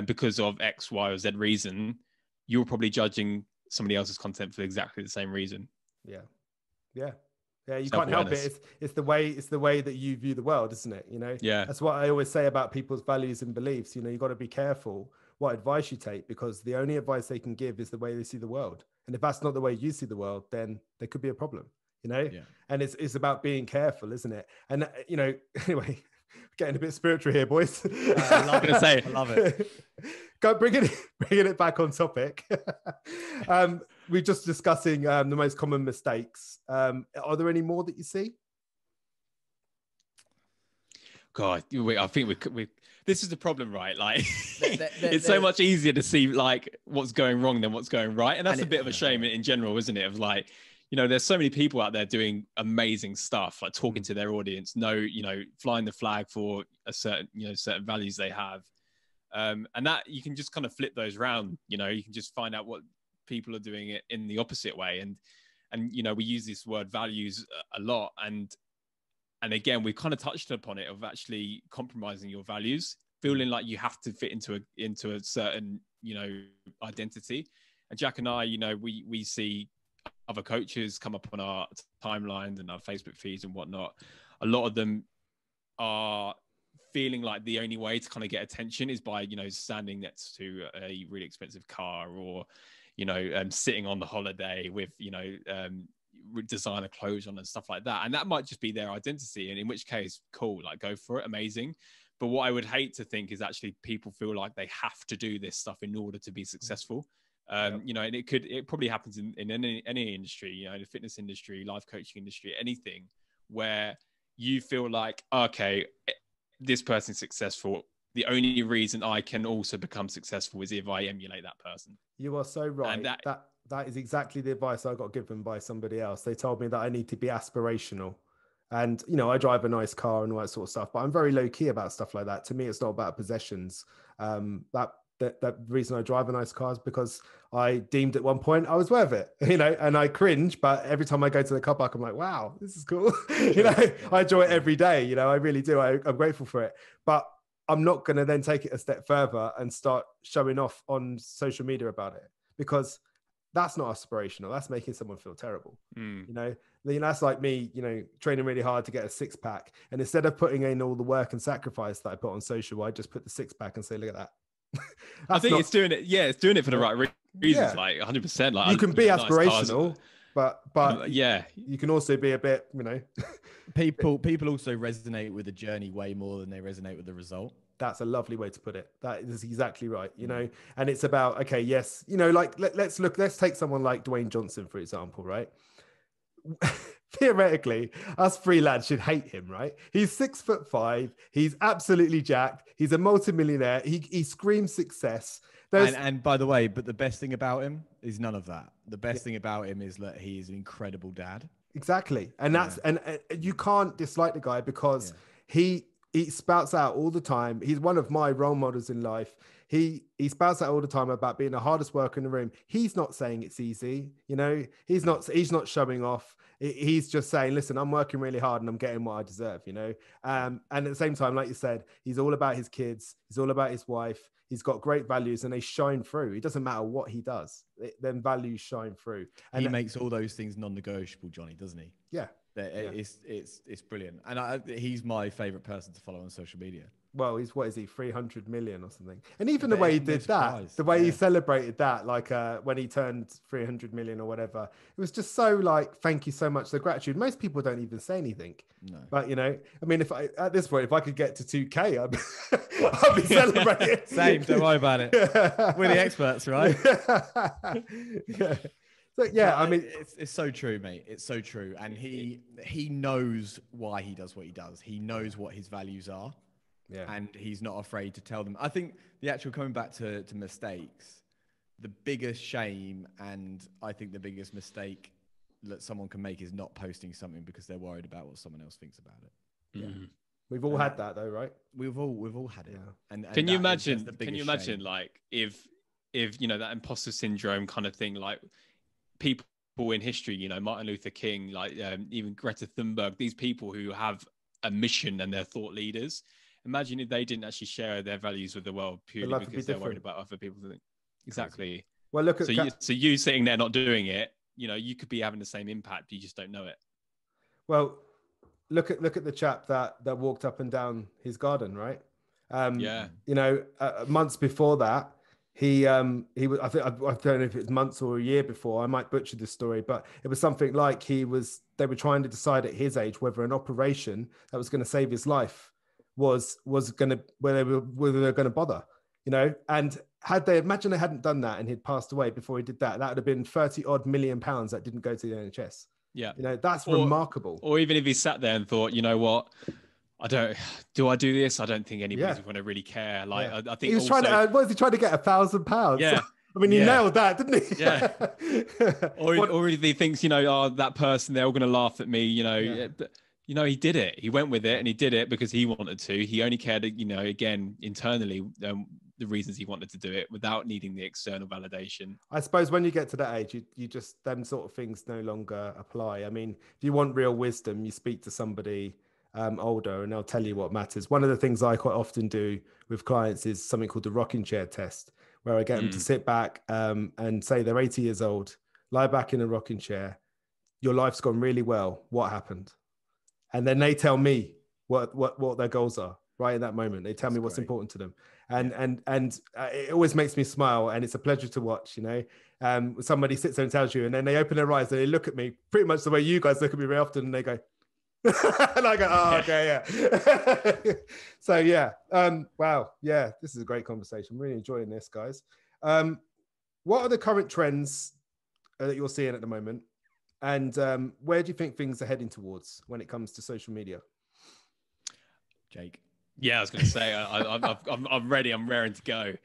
because of X, Y, or Z reason, you're probably judging somebody else's content for exactly the same reason. Yeah. Yeah. Yeah, you can't help it. It's the way that you view the world, isn't it? Yeah. That's what I always say about people's values and beliefs. You've got to be careful what advice you take, because the only advice they can give is the way they see the world. And if that's not the way you see the world, then there could be a problem. you know, and it's about being careful, isn't it? And, you know, anyway, getting a bit spiritual here, boys. I love it. I love it. Bringing it back on topic. We're just discussing the most common mistakes. Are there any more that you see? God, I think we this is the problem, right? Like, it's so much easier to see like what's going wrong than what's going right, and that's a bit of a shame in general, isn't it? Of like, you know, there's so many people out there doing amazing stuff, like talking to their audience, you know, flying the flag for a certain, you know, certain values they have, and that you can just kind of flip those around. You know, you can just find out what people are doing it in the opposite way, and you know, we use this word values a lot, and again, we kind of touched upon it of actually compromising your values, feeling like you have to fit into a certain, you know, identity. And Jack and I, you know, we see other coaches come up on our timelines and our Facebook feeds and whatnot. A lot of them are feeling like the only way to kind of get attention is by, you know, standing next to a really expensive car, or, you know, sitting on the holiday with, you know, designer clothes on and stuff like that. And that might just be their identity. And in which case, cool, like go for it. Amazing. But what I would hate to think is actually people feel like they have to do this stuff in order to be successful. You know, and it probably happens in any industry, you know, the fitness industry, life coaching industry, anything where you feel like, okay, this person's successful. The only reason I can also become successful is if I emulate that person. You are so right. And that is exactly the advice I got given by somebody else. They told me that I need to be aspirational. And, you know, I drive a nice car and all that sort of stuff, but I'm very low key about stuff like that. To me, it's not about possessions. That reason I drive a nice car is because I deemed at one point I was worth it, you know, and I cringe, but every time I go to the car park, I'm like, wow, this is cool. You know, I enjoy it every day. You know, I really do. I'm grateful for it, but I'm not going to then take it a step further and start showing off on social media about it, because that's not aspirational. That's making someone feel terrible. You know, that's like me, you know, training really hard to get a six pack. And instead of putting in all the work and sacrifice that I put on social, I just put the six pack and say, look at that. I think it's doing it. Yeah. It's doing it for the right reasons. Like 100%. Like you can be aspirational, nice but yeah, you can also be a bit, you know, people also resonate with the journey way more than they resonate with the result. That's a lovely way to put it. That is exactly right. You know, and it's about, okay, yes, you know, like let's take someone like Dwayne Johnson, for example, right? Theoretically, us free lads should hate him, right? He's 6'5". He's absolutely jacked. He's a multimillionaire. He screams success. And by the way, but the best thing about him is none of that. The best thing about him is that he is an incredible dad. Exactly. And that's, and you can't dislike the guy because he spouts out all the time. He's one of my role models in life. He spouts out all the time about being the hardest worker in the room. He's not saying it's easy, you know. He's not showing off. He's just saying, listen, I'm working really hard and I'm getting what I deserve, you know. And at the same time, like you said, he's all about his kids. He's all about his wife. He's got great values and they shine through. It doesn't matter what he does. Then values shine through. And he makes all those things non-negotiable, Johnny, doesn't he? Yeah. It's brilliant. And he's my favorite person to follow on social media. Well, what is he, 300 million or something? And even the way he did that, the way he celebrated that, like when he turned 300 million or whatever, it was just so like, thank you so much, the gratitude. Most people don't even say anything. No. But, you know, I mean, at this point, if I could get to 2K, I'd be celebrating. Same, don't worry about it. We're the experts, right? Yeah. So, yeah, I mean, it's so true, mate. It's so true. And he knows why he does what he does. He knows what his values are. Yeah. And he's not afraid to tell them. I think the actual coming back to mistakes, the biggest shame and I think the biggest mistake that someone can make is not posting something because they're worried about what someone else thinks about it. Yeah. We've all had that though, right? We've all had it. Yeah. And can you imagine like if you know that imposter syndrome kind of thing, like people in history, you know, Martin Luther King, like even Greta Thunberg, these people who have a mission and they're thought leaders. Imagine if they didn't actually share their values with the world purely because they're worried about other people. Exactly. Well, look at so you sitting there not doing it, you know, you could be having the same impact, you just don't know it. Well, look at the chap that walked up and down his garden, right? You know, months before that, he was, I don't know if it was months or a year before, I might butcher this story, but it was something like they were trying to decide at his age whether an operation that was going to save his life was going to, whether they were going to bother, and imagine they hadn't done that and he'd passed away before he did that, that would have been 30 odd million pounds that didn't go to the NHS. Yeah. That's remarkable. Or even if he sat there and thought, you know what, I do this? I don't think anybody's going to really care. Like, I think he was trying to, what was he trying to get, £1,000? Yeah. I mean, he nailed that, didn't he? Yeah. or if he thinks, that person, they're all going to laugh at me, but he did it. He went with it and he did it because he wanted to. He only cared, again, internally, the reasons he wanted to do it without needing the external validation. I suppose when you get to that age, you just, them sort of things no longer apply. I mean, if you want real wisdom, you speak to somebody older and they'll tell you what matters. One of the things I quite often do with clients is something called the rocking chair test, where I get them to sit back and say they're 80 years old, lie back in a rocking chair. Your life's gone really well. What happened? And then they tell me what their goals are right in that moment. They tell me what's important to them. And it always makes me smile, and it's a pleasure to watch, somebody sits there and tells you, and then they open their eyes and they look at me pretty much the way you guys look at me very often, and they go, and I go, oh, okay, yeah. So yeah, wow, yeah, this is a great conversation. I'm really enjoying this, guys. What are the current trends that you're seeing at the moment, and where do you think things are heading towards when it comes to social media? Jake. Yeah, I was going to say, I'm ready. I'm raring to go.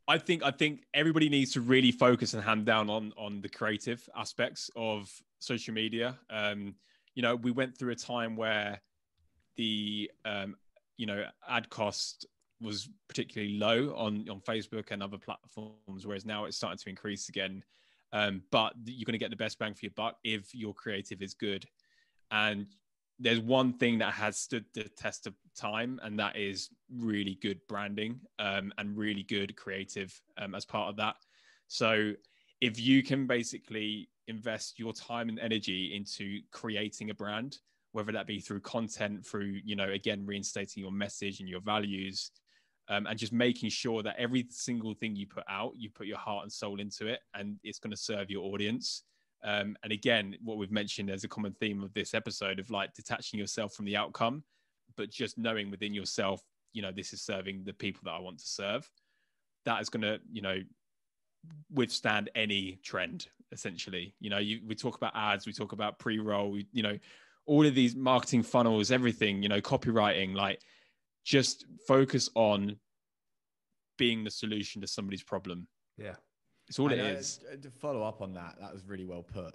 I think everybody needs to really focus and hand down on the creative aspects of social media. We went through a time where the ad cost was particularly low on Facebook and other platforms, whereas now it's starting to increase again. But you're going to get the best bang for your buck if your creative is good. And there's one thing that has stood the test of time, and that is really good branding and really good creative as part of that. So if you can basically invest your time and energy into creating a brand, whether that be through content, through, again, reinstating your message and your values, and just making sure that every single thing you put out, you put your heart and soul into it, and it's going to serve your audience. And again, what we've mentioned as a common theme of this episode of like detaching yourself from the outcome, but just knowing within yourself, this is serving the people that I want to serve. That is going to, withstand any trend, essentially. We talk about ads, we talk about pre-roll, all of these marketing funnels, everything, copywriting, like just focus on being the solution to somebody's problem. Yeah. It's all it is. To follow up on that was really well put.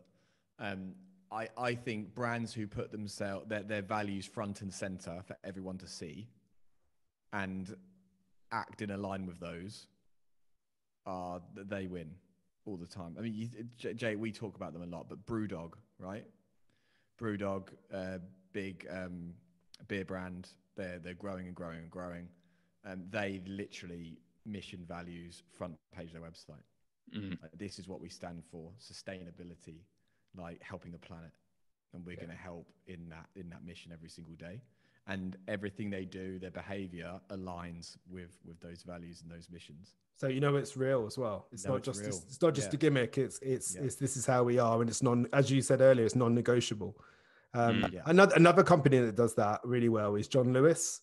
I think brands who put their values front and center for everyone to see and act in line with those, they win all the time. I mean, Jay, we talk about them a lot, but Brewdog, right? Brewdog, big beer brand. They're growing and growing and growing, and they literally mission values front page of their website. Like, this is what we stand for: sustainability, like helping the planet, and we're going to help in that mission every single day. And everything they do, their behavior aligns with those values and those missions. So it's real as well. It's not just a gimmick. It's this is how we are, and it's as you said earlier, it's non-negotiable. Another company that does that really well is John Lewis.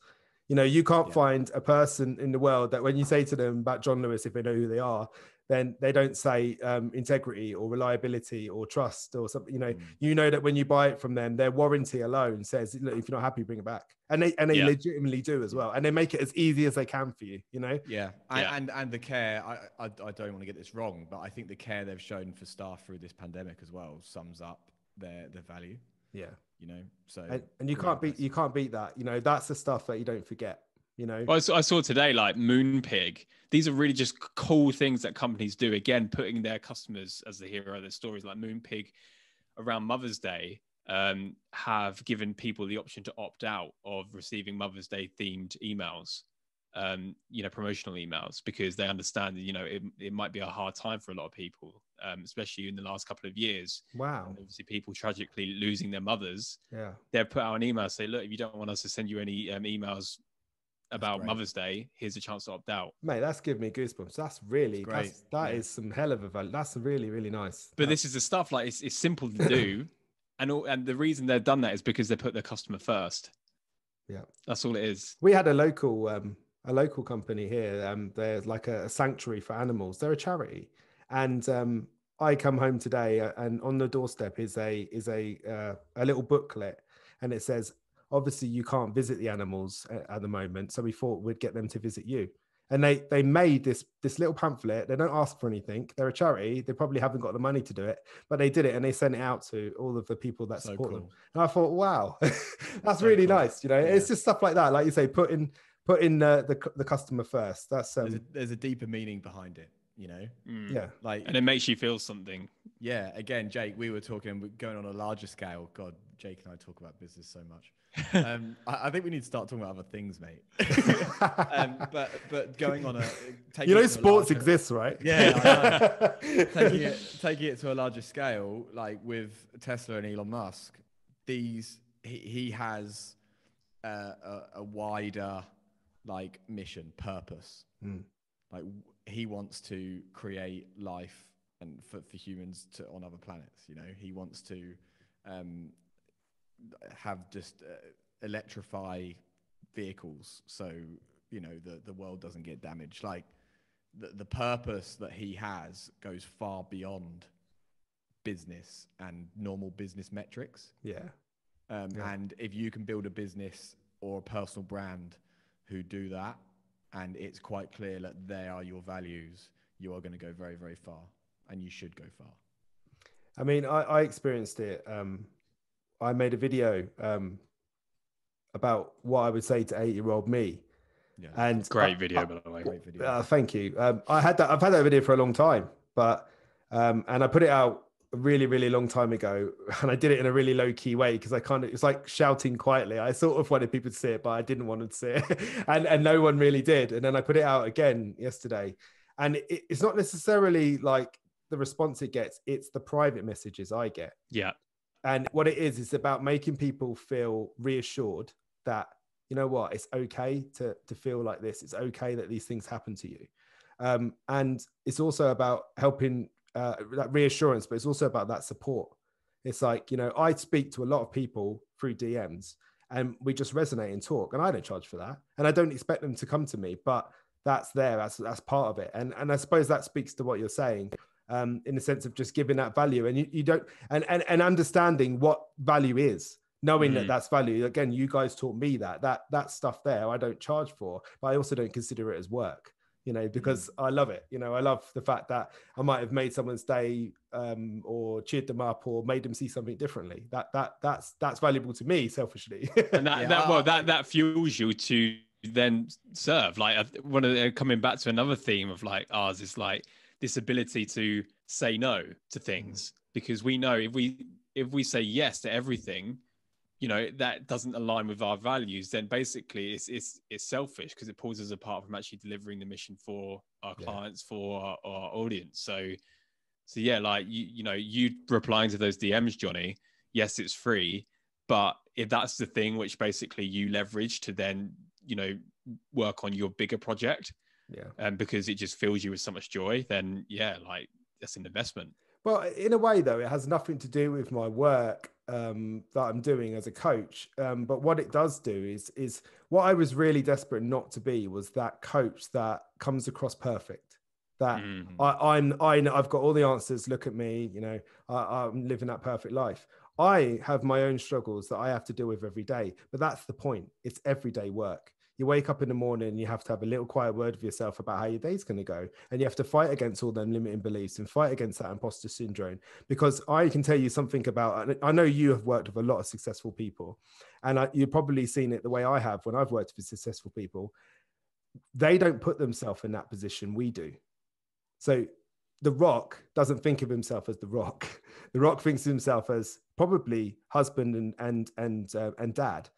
You can't find a person in the world that when you say to them about John Lewis, if they know who they are, then they don't say integrity or reliability or trust or something. That when you buy it from them, their warranty alone says, look, if you're not happy, bring it back. And they legitimately do as well. And they make it as easy as they can for you, Yeah. And the care, I don't want to get this wrong, but I think the care they've shown for staff through this pandemic as well sums up their value. Yeah. So and you can't beat that. That's the stuff that you don't forget. Well, I saw today, like Moonpig. These are really just cool things that companies do. Again, putting their customers as the hero of their stories. Like Moonpig, around Mother's Day, have given people the option to opt out of receiving Mother's Day themed emails, promotional emails, because they understand that it might be a hard time for a lot of people, especially in the last couple of years. Wow. And obviously, people tragically losing their mothers. Yeah. They've put out an email say, look, if you don't want us to send you any emails about Mother's Day, here's a chance to opt out. Mate, that's giving me goosebumps. That's really great. That is some hell of a value. That's really, really nice. But this is the stuff, like, it's simple to do. And the reason they've done that is because they put their customer first. Yeah, that's all it is. We had a local company here. They're like a sanctuary for animals. They're a charity, and I come home today, and on the doorstep is a little booklet, and it says, obviously you can't visit the animals at the moment, so we thought we'd get them to visit you. And they made this little pamphlet. They don't ask for anything. They're a charity. They probably haven't got the money to do it, but they did it, and they sent it out to all of the people that support them. And I thought, wow, that's so really nice. You know, it's just stuff like that. Like you say, put in the customer first. That's there's a deeper meaning behind it. You know, yeah, like, and it makes you feel something. Yeah. Again, Jake, we were talking, we're going on a larger scale. God, Jake and I talk about business so much. I think we need to start talking about other things, mate. But going on sports exists, right? Yeah, taking it to a larger scale, like with Tesla and Elon Musk, he has a wider like mission, purpose. Like he wants to create life and for humans on other planets. You know, he wants to have just electrify vehicles, so you know the world doesn't get damaged. Like the purpose that he has goes far beyond business and normal business metrics. And if you can build a business or a personal brand who do that, and it's quite clear that they are your values, you are going to go very, very far, and you should go far. I mean, I experienced it. I made a video about what I would say to 8-year-old me. Yeah, and great video, by the way. Great video. Thank you. I've had that video for a long time, but and I put it out a really, really long time ago, and I did it in a really low key way because it's like shouting quietly. I sort of wanted people to see it, but I didn't want them to see it, and no one really did. And then I put it out again yesterday, and it's not necessarily like the response it gets; it's the private messages I get. Yeah. And what it is about making people feel reassured that, you know what, it's okay to feel like this. It's okay that these things happen to you. And it's also about helping that reassurance, but it's also about that support. It's like, you know, I speak to a lot of people through DMs and we just resonate and talk, and I don't charge for that. And I don't expect them to come to me, but that's part of it. And I suppose that speaks to what you're saying. In the sense of just giving that value, and you don't and understanding what value is, knowing that that's value. Again, you guys taught me that stuff there I don't charge for, but I also don't consider it as work, you know, because I love it. You know, I love the fact that I might have made someone's day or cheered them up or made them see something differently. That's valuable to me selfishly. And that fuels you to then serve. Like one of the, coming back to another theme of like ours is like this ability to say no to things, because we know if we say yes to everything, you know, that doesn't align with our values, then basically it's selfish, because it pulls us apart from actually delivering the mission for our clients, for our audience. So yeah, like you replying to those DMs, Johnny, yes, it's free, but if that's the thing which basically you leverage to then, you know, work on your bigger project, because it just fills you with so much joy, then like that's an investment. Well, in a way though, it has nothing to do with my work that I'm doing as a coach, but what it does do is what I was really desperate not to be was that coach that comes across perfect, that I've got all the answers, look at me, you know, I'm living that perfect life. I have my own struggles that I have to deal with every day, but that's the point. It's everyday work. You wake up in the morning and you have to have a little quiet word with yourself about how your day's going to go. And you have to fight against all them limiting beliefs and fight against that imposter syndrome. Because I can tell you something about, I know you have worked with a lot of successful people, and you've probably seen it the way I have when I've worked with successful people. They don't put themselves in that position. We do. So The Rock doesn't think of himself as The Rock. The Rock thinks of himself as probably husband and dad.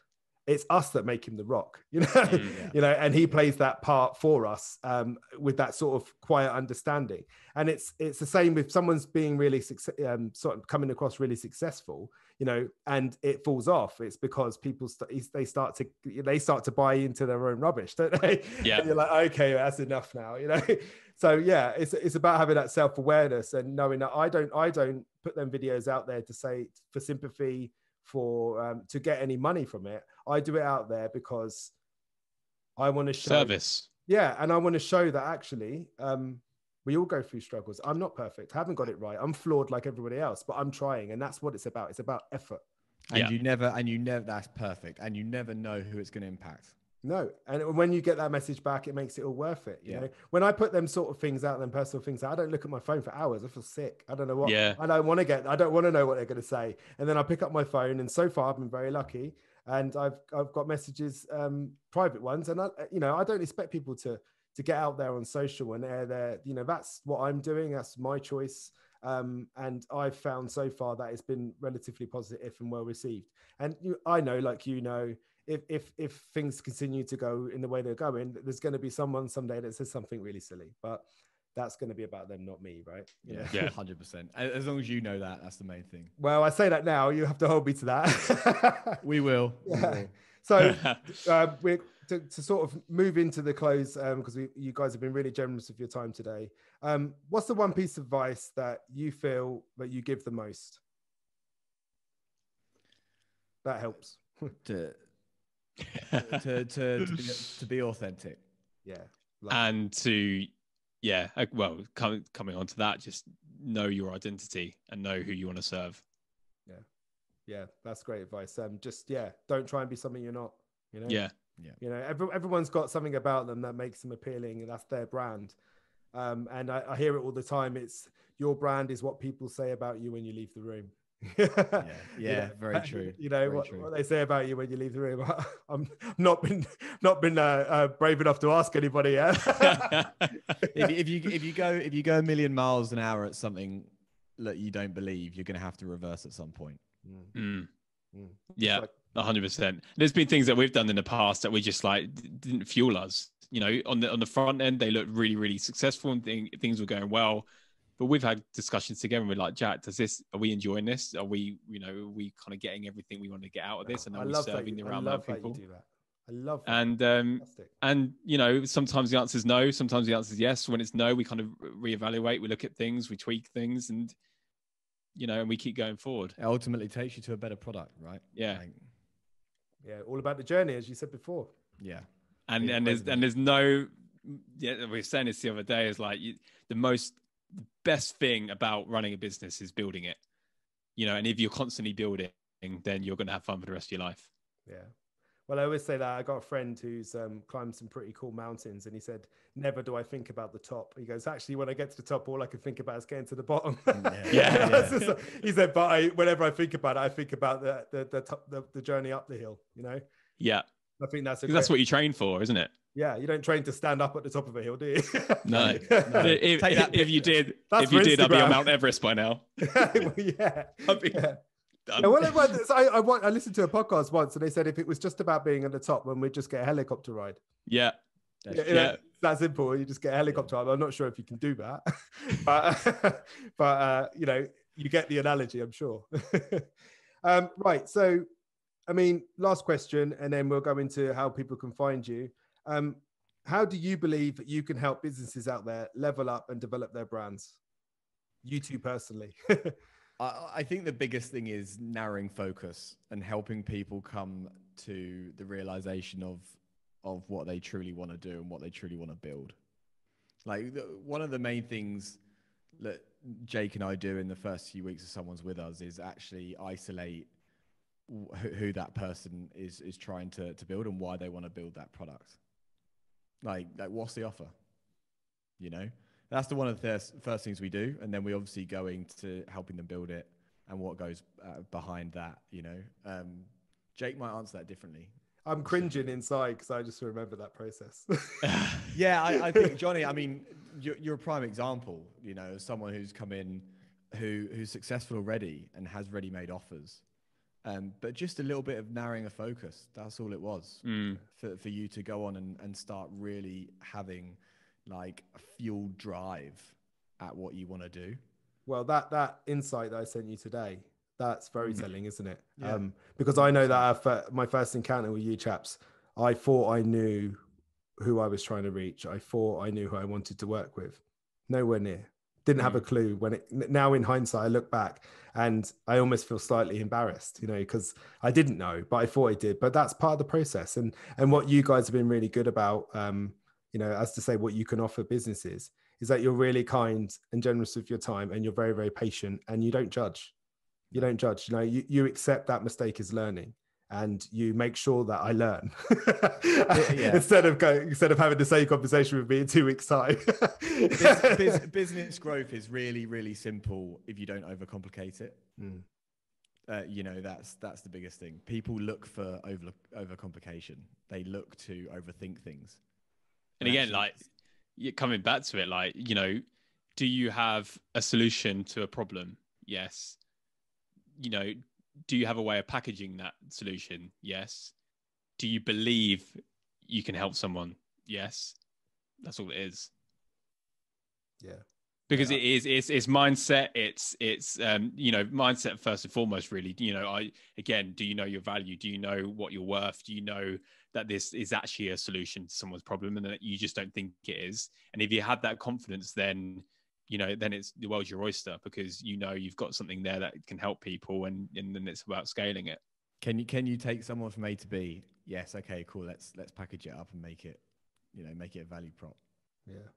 it's us that make him the Rock, Yeah. and he plays that part for us with that sort of quiet understanding. And it's the same if someone's being really sort of coming across really successful, and it falls off. It's because people they start to buy into their own rubbish, don't they? Yeah. And you're like, okay, that's enough now, So yeah, it's about having that self-awareness and knowing that I don't put them videos out there to say for sympathy, for to get any money from it. I do it out there because I want to show service. Yeah, and I want to show that actually we all go through struggles. I'm not perfect. I haven't got it right. I'm flawed like everybody else, but I'm trying, and that's what it's about. It's about effort. And you never, that's perfect. And you never know who it's going to impact. No. And when you get that message back, it makes it all worth it. You know, when I put them sort of things out, them personal things out, I don't look at my phone for hours. I feel sick. I don't know what, I don't want to know what they're going to say. And then I pick up my phone, and so far I've been very lucky. And I've got messages, private ones. And I don't expect people to get out there on social and air their, that's what I'm doing. That's my choice. And I've found so far that it's been relatively positive and well received. And I know, like, if things continue to go in the way they're going, there's going to be someone someday that says something really silly, but that's going to be about them, not me, right? Yeah, 100%. As long as you know that, that's the main thing. Well, I say that now, you have to hold me to that. We will. So we're to sort of move into the close, because you guys have been really generous with your time today. What's the one piece of advice that you feel that you give the most? That helps. to be authentic. Yeah. And coming on to that, just know your identity and know who you want to serve. Yeah, that's great advice. Don't try and be something you're not, Yeah. Everyone's got something about them that makes them appealing, and that's their brand. And I hear it all the time. It's your brand is what people say about you when you leave the room. Very true. What they say about you when you leave the room. I'm not been brave enough to ask anybody yet. if you go a million miles an hour at something that you don't believe, you're going to have to reverse at some point. Yeah, 100%. There's been things that we've done in the past that we just didn't fuel us. On the front end, they looked really, really successful and things were going well. But we've had discussions together and we're like, Jack, are we enjoying this? Are we kind of getting everything we want to get out of this? And are we serving the right amount of people? I love that. And sometimes the answer is no. Sometimes the answer is yes. When it's no, we kind of reevaluate. We look at things, we tweak things, and and we keep going forward. It ultimately takes you to a better product, right? Yeah. All about the journey, as you said before. Yeah. And there's no. Yeah, we were saying this the other day. Is the best thing about running a business is building it. And if you're constantly building, then you're going to have fun for the rest of your life. Yeah. Well, I always say that. I got a friend who's climbed some pretty cool mountains, and he said, never do I think about the top. He goes, actually, when I get to the top, all I can think about is getting to the bottom. He said, but whenever I think about it, I think about the journey up the hill, Yeah. I think that's what you train for, isn't it? Yeah, you don't train to stand up at the top of a hill, do you? No. If you did, I'd be on Mount Everest by now. I'd be done. I listened to a podcast once, and they said if it was just about being at the top, when we'd just get a helicopter ride. Yeah. It's that simple. You just get a helicopter ride. I'm not sure if you can do that, but you get the analogy, I'm sure. Right. So, last question, and then we'll go into how people can find you. How do you believe that you can help businesses out there level up and develop their brands? You two personally. I think the biggest thing is narrowing focus and helping people come to the realization of what they truly want to do and what they truly want to build. One of the main things that Jake and I do in the first few weeks of someone's with us is actually isolate who that person is trying to build and why they want to build that product. Like what's the offer? That's one of the first things we do. And then we obviously go into helping them build it and what goes behind that, Jake might answer that differently. I'm cringing inside because I just remember that process. Yeah, I think, Johnny, you're a prime example, someone who's come in, who's successful already and has ready-made offers. But just a little bit of narrowing a focus. That's all it was for you to go on and start really having like a fueled drive at what you want to do. Well, that insight that I sent you today, that's very telling, isn't it? Yeah. Because I know that my first encounter with you chaps, I thought I knew who I was trying to reach. I thought I knew who I wanted to work with. Nowhere near. Didn't have a clue. Now in hindsight, I look back and I almost feel slightly embarrassed, because I didn't know, but I thought I did. But that's part of the process. And what you guys have been really good about, as to say what you can offer businesses, is that you're really kind and generous with your time, and you're very, very patient, and you don't judge. You don't judge. You accept that mistake is learning, and you make sure that I learn instead of having the same conversation with me in 2 weeks' time. Business growth is really, really simple if you don't overcomplicate it. That's the biggest thing. People look for overcomplication. They look to overthink things. And again, you're coming back to it, do you have a solution to a problem? Yes. Do you have a way of packaging that solution? Yes. Do you believe you can help someone? Yes. That's all it is. Yeah. Because it's mindset. It's mindset first and foremost, really. Do you know your value? Do you know what you're worth? Do you know that this is actually a solution to someone's problem and that you just don't think it is? And if you have that confidence, then then it's the world's your oyster, because you've got something there that can help people, and then it's about scaling it. Can you take someone from A to B? Yes. Okay, cool. Let's package it up and make it a value prop. Yeah.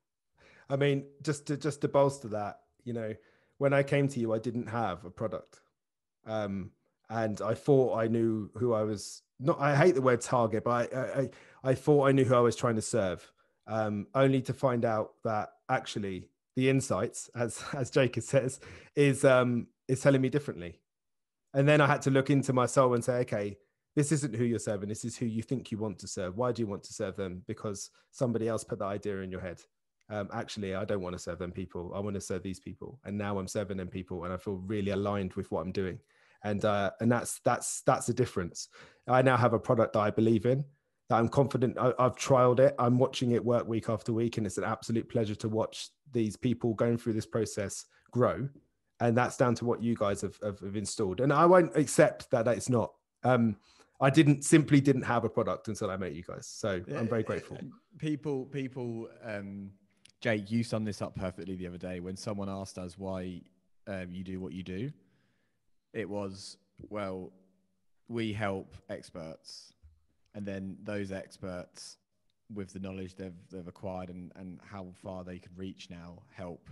I mean, just to bolster that, when I came to you, I didn't have a product. And I thought I knew who I was, I hate the word target, but I thought I knew who I was trying to serve, only to find out that actually the insights, as Jacob says, is telling me differently. And then I had to look into my soul and say, okay, this isn't who you're serving. This is who you think you want to serve. Why do you want to serve them? Because somebody else put that idea in your head. Actually, I don't want to serve them people. I want to serve these people. And now I'm serving them people, and I feel really aligned with what I'm doing. And that's the difference. I now have a product that I believe in, that I'm confident. I've trialed it. I'm watching it work week after week, and it's an absolute pleasure to watch these people going through this process grow. And that's down to what you guys have installed. And I won't accept that it's not. I didn't have a product until I met you guys. So I'm very grateful. People, Jake, you summed this up perfectly the other day when someone asked us why you do what you do. It was, well, we help experts, and then those experts, with the knowledge they've acquired and how far they could reach now, help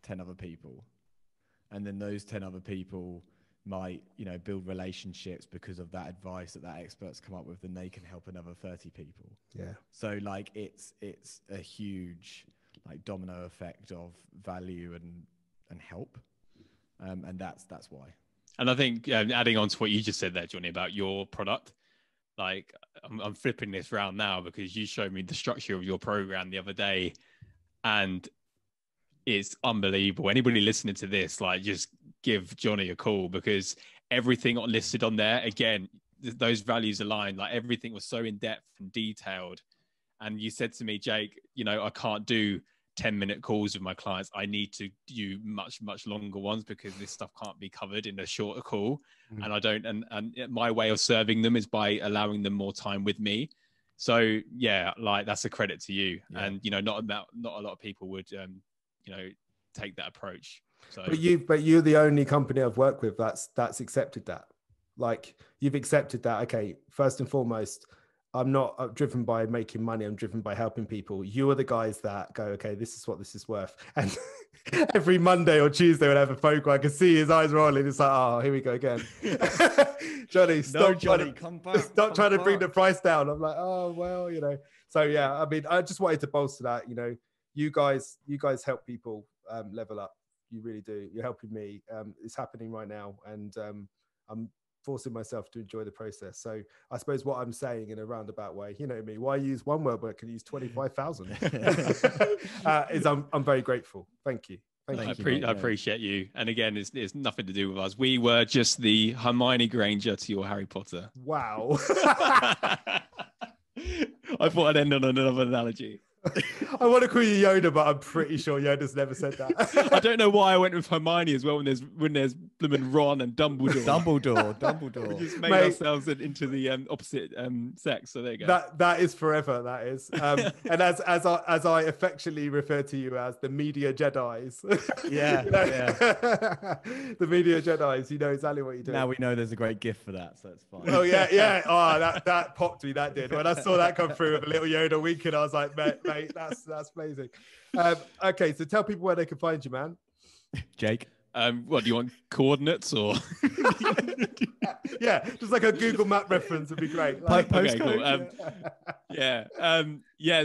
10 other people. And then those 10 other people might, build relationships because of that advice that expert's come up with, and they can help another 30 people. Yeah. So it's a huge domino effect of value and help. And that's why. And I think adding on to what you just said there, Johnny, about your product, I'm flipping this round now, because you showed me the structure of your program the other day, and it's unbelievable. Anybody listening to this, just give Johnny a call, because everything listed on there, again, those values align. Everything was so in depth and detailed. And you said to me, Jake, I can't do 10-minute calls with my clients. I need to do much, much longer ones, because this stuff can't be covered in a shorter call. And I don't, and my way of serving them is by allowing them more time with me. So yeah, that's a credit to you. Yeah. And, not a lot of people would, take that approach. So, but you're the only company I've worked with that's accepted that. You've accepted that. Okay, first and foremost, I'm not driven by making money. I'm driven by helping people. You are the guys that go, okay, this is what this is worth. And every Monday or Tuesday when I have a phone call, I can see his eyes rolling. It's like, oh, here we go again. Johnny, stop trying to bring the price down. I'm like, oh, well, So yeah, I mean, I just wanted to bolster that. You guys help people level up. You really do. You're helping me. It's happening right now, and I'm forcing myself to enjoy the process. So I suppose what I'm saying in a roundabout way, me, why use one word when I can use 25,000? Is I'm very grateful. Thank you I mate. appreciate you. And again, it's nothing to do with us. We were just the Hermione Granger to your Harry Potter. Wow. I thought I'd end on another analogy. I want to call you Yoda, but I'm pretty sure Yoda's never said that. I don't know why I went with Hermione as well when there's blooming Ron and Dumbledore. Dumbledore. We just made ourselves into the opposite sex. So there you go. That is forever. That is. And as I affectionately refer to you as the media Jedis. Yeah, The media Jedis. You know exactly what you're doing. Now we know there's a great gift for that, so it's fine. Oh yeah. Oh, that popped me. That did. When I saw that come through with a little Yoda winking, I was like, mate, that's amazing. Okay, so tell people where they can find you, man. Jake. What do you want, coordinates or? Yeah, just like a Google Map reference would be great. Like, Okay, cool.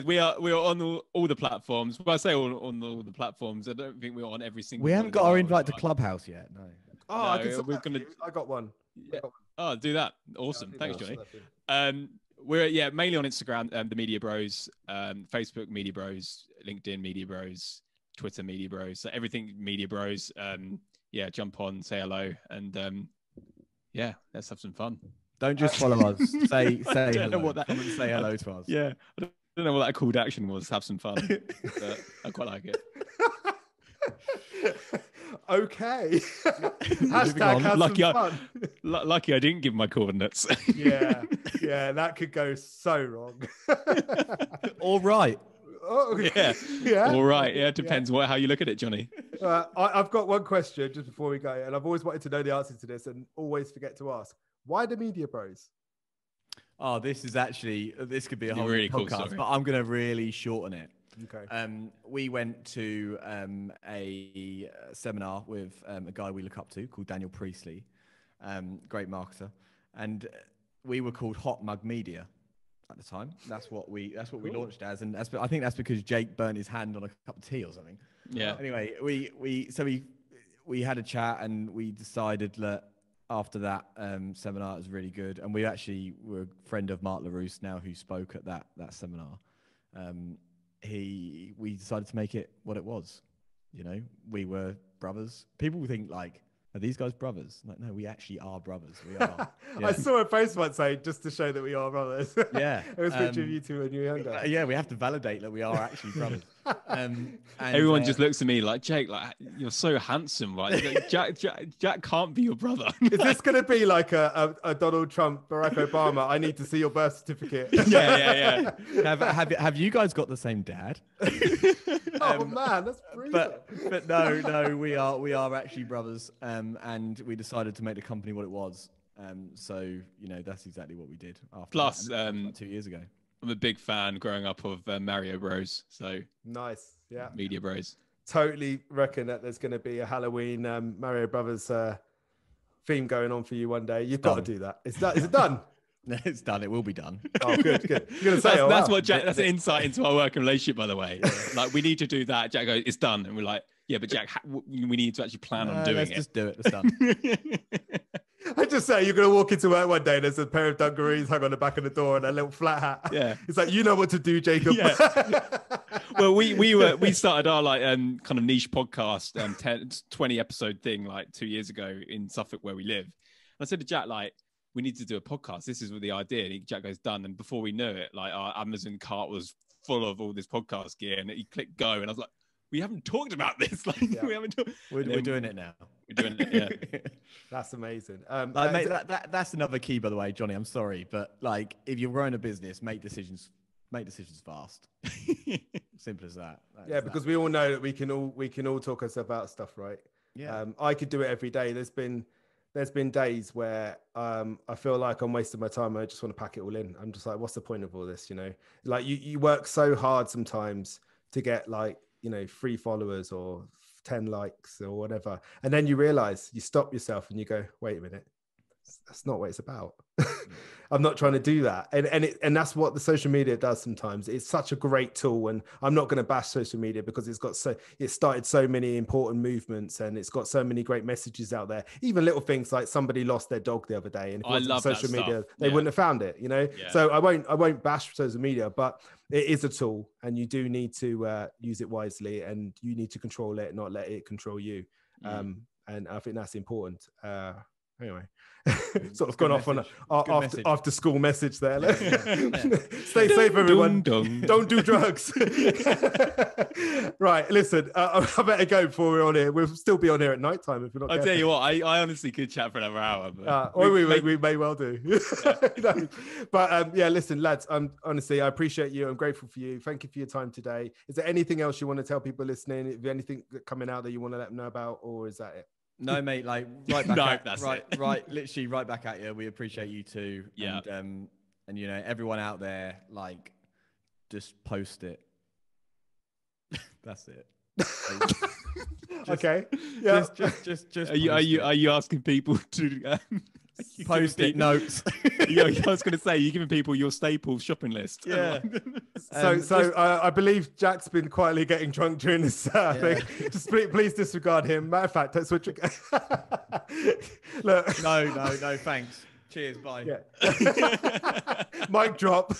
We are on all the platforms. Well, I say on all the platforms. I don't think we're on every single. We haven't got our invite to Clubhouse yet. No. oh, No, I can send we're that gonna- to you. I got one. Yeah. Oh, do that. Awesome. Yeah, Thanks, I'll Johnny. send that to you. We're mainly on Instagram, the Media Bros, Facebook Media Bros, LinkedIn Media Bros, Twitter Media Bros. So everything Media Bros. Jump on, say hello, and let's have some fun. Don't just follow us. Say I don't hello. know what that- Come and say hello to us. Yeah, I don't know what that call to action was. Have some fun. But I quite like it. Okay. Moving Hashtag on. have Lucky some I- fun. Lucky I didn't give my coordinates. Yeah, that could go so wrong. All right. Oh, Yeah. All right. Yeah, it depends how you look at it, Johnny. I've got one question just before we go, and I've always wanted to know the answer to this and always forget to ask. Why the Media Bros? Oh, this could be a whole Really cool podcast, story. but I'm going to really shorten it. Okay. We went to a seminar with a guy we look up to called Daniel Priestley, great marketer, and we were called Hot Mug Media at the time. That's what we launched as, and I think that's because Jake burnt his hand on a cup of tea or something. Yeah. Anyway, we had a chat, and we decided that after that seminar it was really good, and we actually were a friend of Mark LaRousse now who spoke at that seminar. We decided to make it what it was. You know, we were brothers. People think like, are these guys brothers? Like, no, we actually are brothers. We are. Yeah. I saw a post once saying just to show that we are brothers. Yeah. It was a picture of you two when you were younger. Yeah, we have to validate that we are actually brothers. And, Everyone just looks at me like, Jake, like you're so handsome, right? Like, Jack can't be your brother. Is this going to be like a Donald Trump, Barack Obama? I need to see your birth certificate. Yeah. Have you guys got the same dad? Oh man, that's brilliant. But no, we are actually brothers. And we decided to make the company what it was. So you know, that's exactly what we did. After Plus, that. And that was about 2 years ago. I'm a big fan growing up of Mario Bros. So Nice, yeah. Media Bros. Totally reckon that there's going to be a Halloween Mario Brothers theme going on for you one day. You've got to do that. Is it done? It's done. It will be done. Oh, good. You're going to say, That's what Jack. That's an insight into our working relationship, by the way. Like we need to do that. Jack goes, "It's done," and we're like, "Yeah, but Jack, we need to actually plan on doing let's it." just do it. It's done. I just say you're going to walk into work one day and there's a pair of dungarees hung on the back of the door and a little flat hat. Yeah. It's like, you know what to do, Jacob. Yeah. Well, we started our like kind of niche podcast 20 episode thing like 2 years ago in Suffolk where we live. And I said to Jack, like, we need to do a podcast. This is what the idea. And Jack goes, done. And before we knew it, like our Amazon cart was full of all this podcast gear, and he clicked go, and I was like, we haven't talked about this. Like, we haven't. We're doing it now. We're doing it. Yeah. That's amazing. Like, mate, that's another key, by the way, Johnny. I'm sorry, but like, if you're running a business, make decisions fast. Simple as that. Because we all know that we can all talk ourselves out of stuff, right? Yeah. I could do it every day. There's been days where I feel like I'm wasting my time. I just want to pack it all in. I'm just like, what's the point of all this? You know, like you work so hard sometimes to get like, you know, 3 followers or 10 likes or whatever. And then you realize, you stop yourself and you go, wait a minute, That's not what it's about. I'm not trying to do that. And that's what the social media does sometimes. It's such a great tool. And I'm not going to bash social media because it started so many important movements and it's got so many great messages out there. Even little things like somebody lost their dog the other day, and if it wasn't social media, they wouldn't have found it, Yeah. So I won't bash social media, but it is a tool and you do need to use it wisely, and you need to control it, not let it control you. And I think that's important. Anyway, sort of gone off on after school message there. Stay safe, everyone. Don't do drugs. Right, listen, I better go before we're on here. We'll still be on here at night time if we're not. I'll tell you what, I honestly could chat for another hour. But we may well do. But listen, lads, honestly, I appreciate you. I'm grateful for you. Thank you for your time today. Is there anything else you want to tell people listening? Is there anything coming out that you want to let them know about, or is that it? No, mate, like right back literally right back at you. We appreciate you too. Yeah. And you know, everyone out there, like, just post it. That's it. Okay. Yeah. Just are you asking people to post it notes? Yeah, I was going to say, you're giving people your staple shopping list. Yeah. So I believe Jack's been quietly getting drunk during this thing. Just please disregard him. Matter of fact, that's what you're... Look. No, thanks. Cheers, bye. Yeah. Mic drop.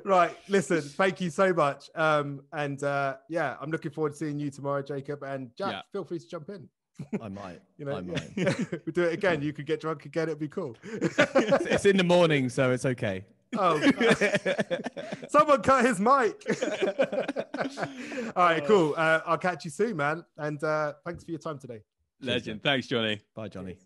Right, listen, thank you so much. I'm looking forward to seeing you tomorrow, Jacob. And Jack, feel free to jump in. I might. I might. We do it again. You could get drunk again. It'd be cool. It's in the morning, so it's okay. Oh, someone cut his mic. All right, cool. I'll catch you soon, man. And thanks for your time today. Legend. Thanks, Johnny. Bye, Johnny.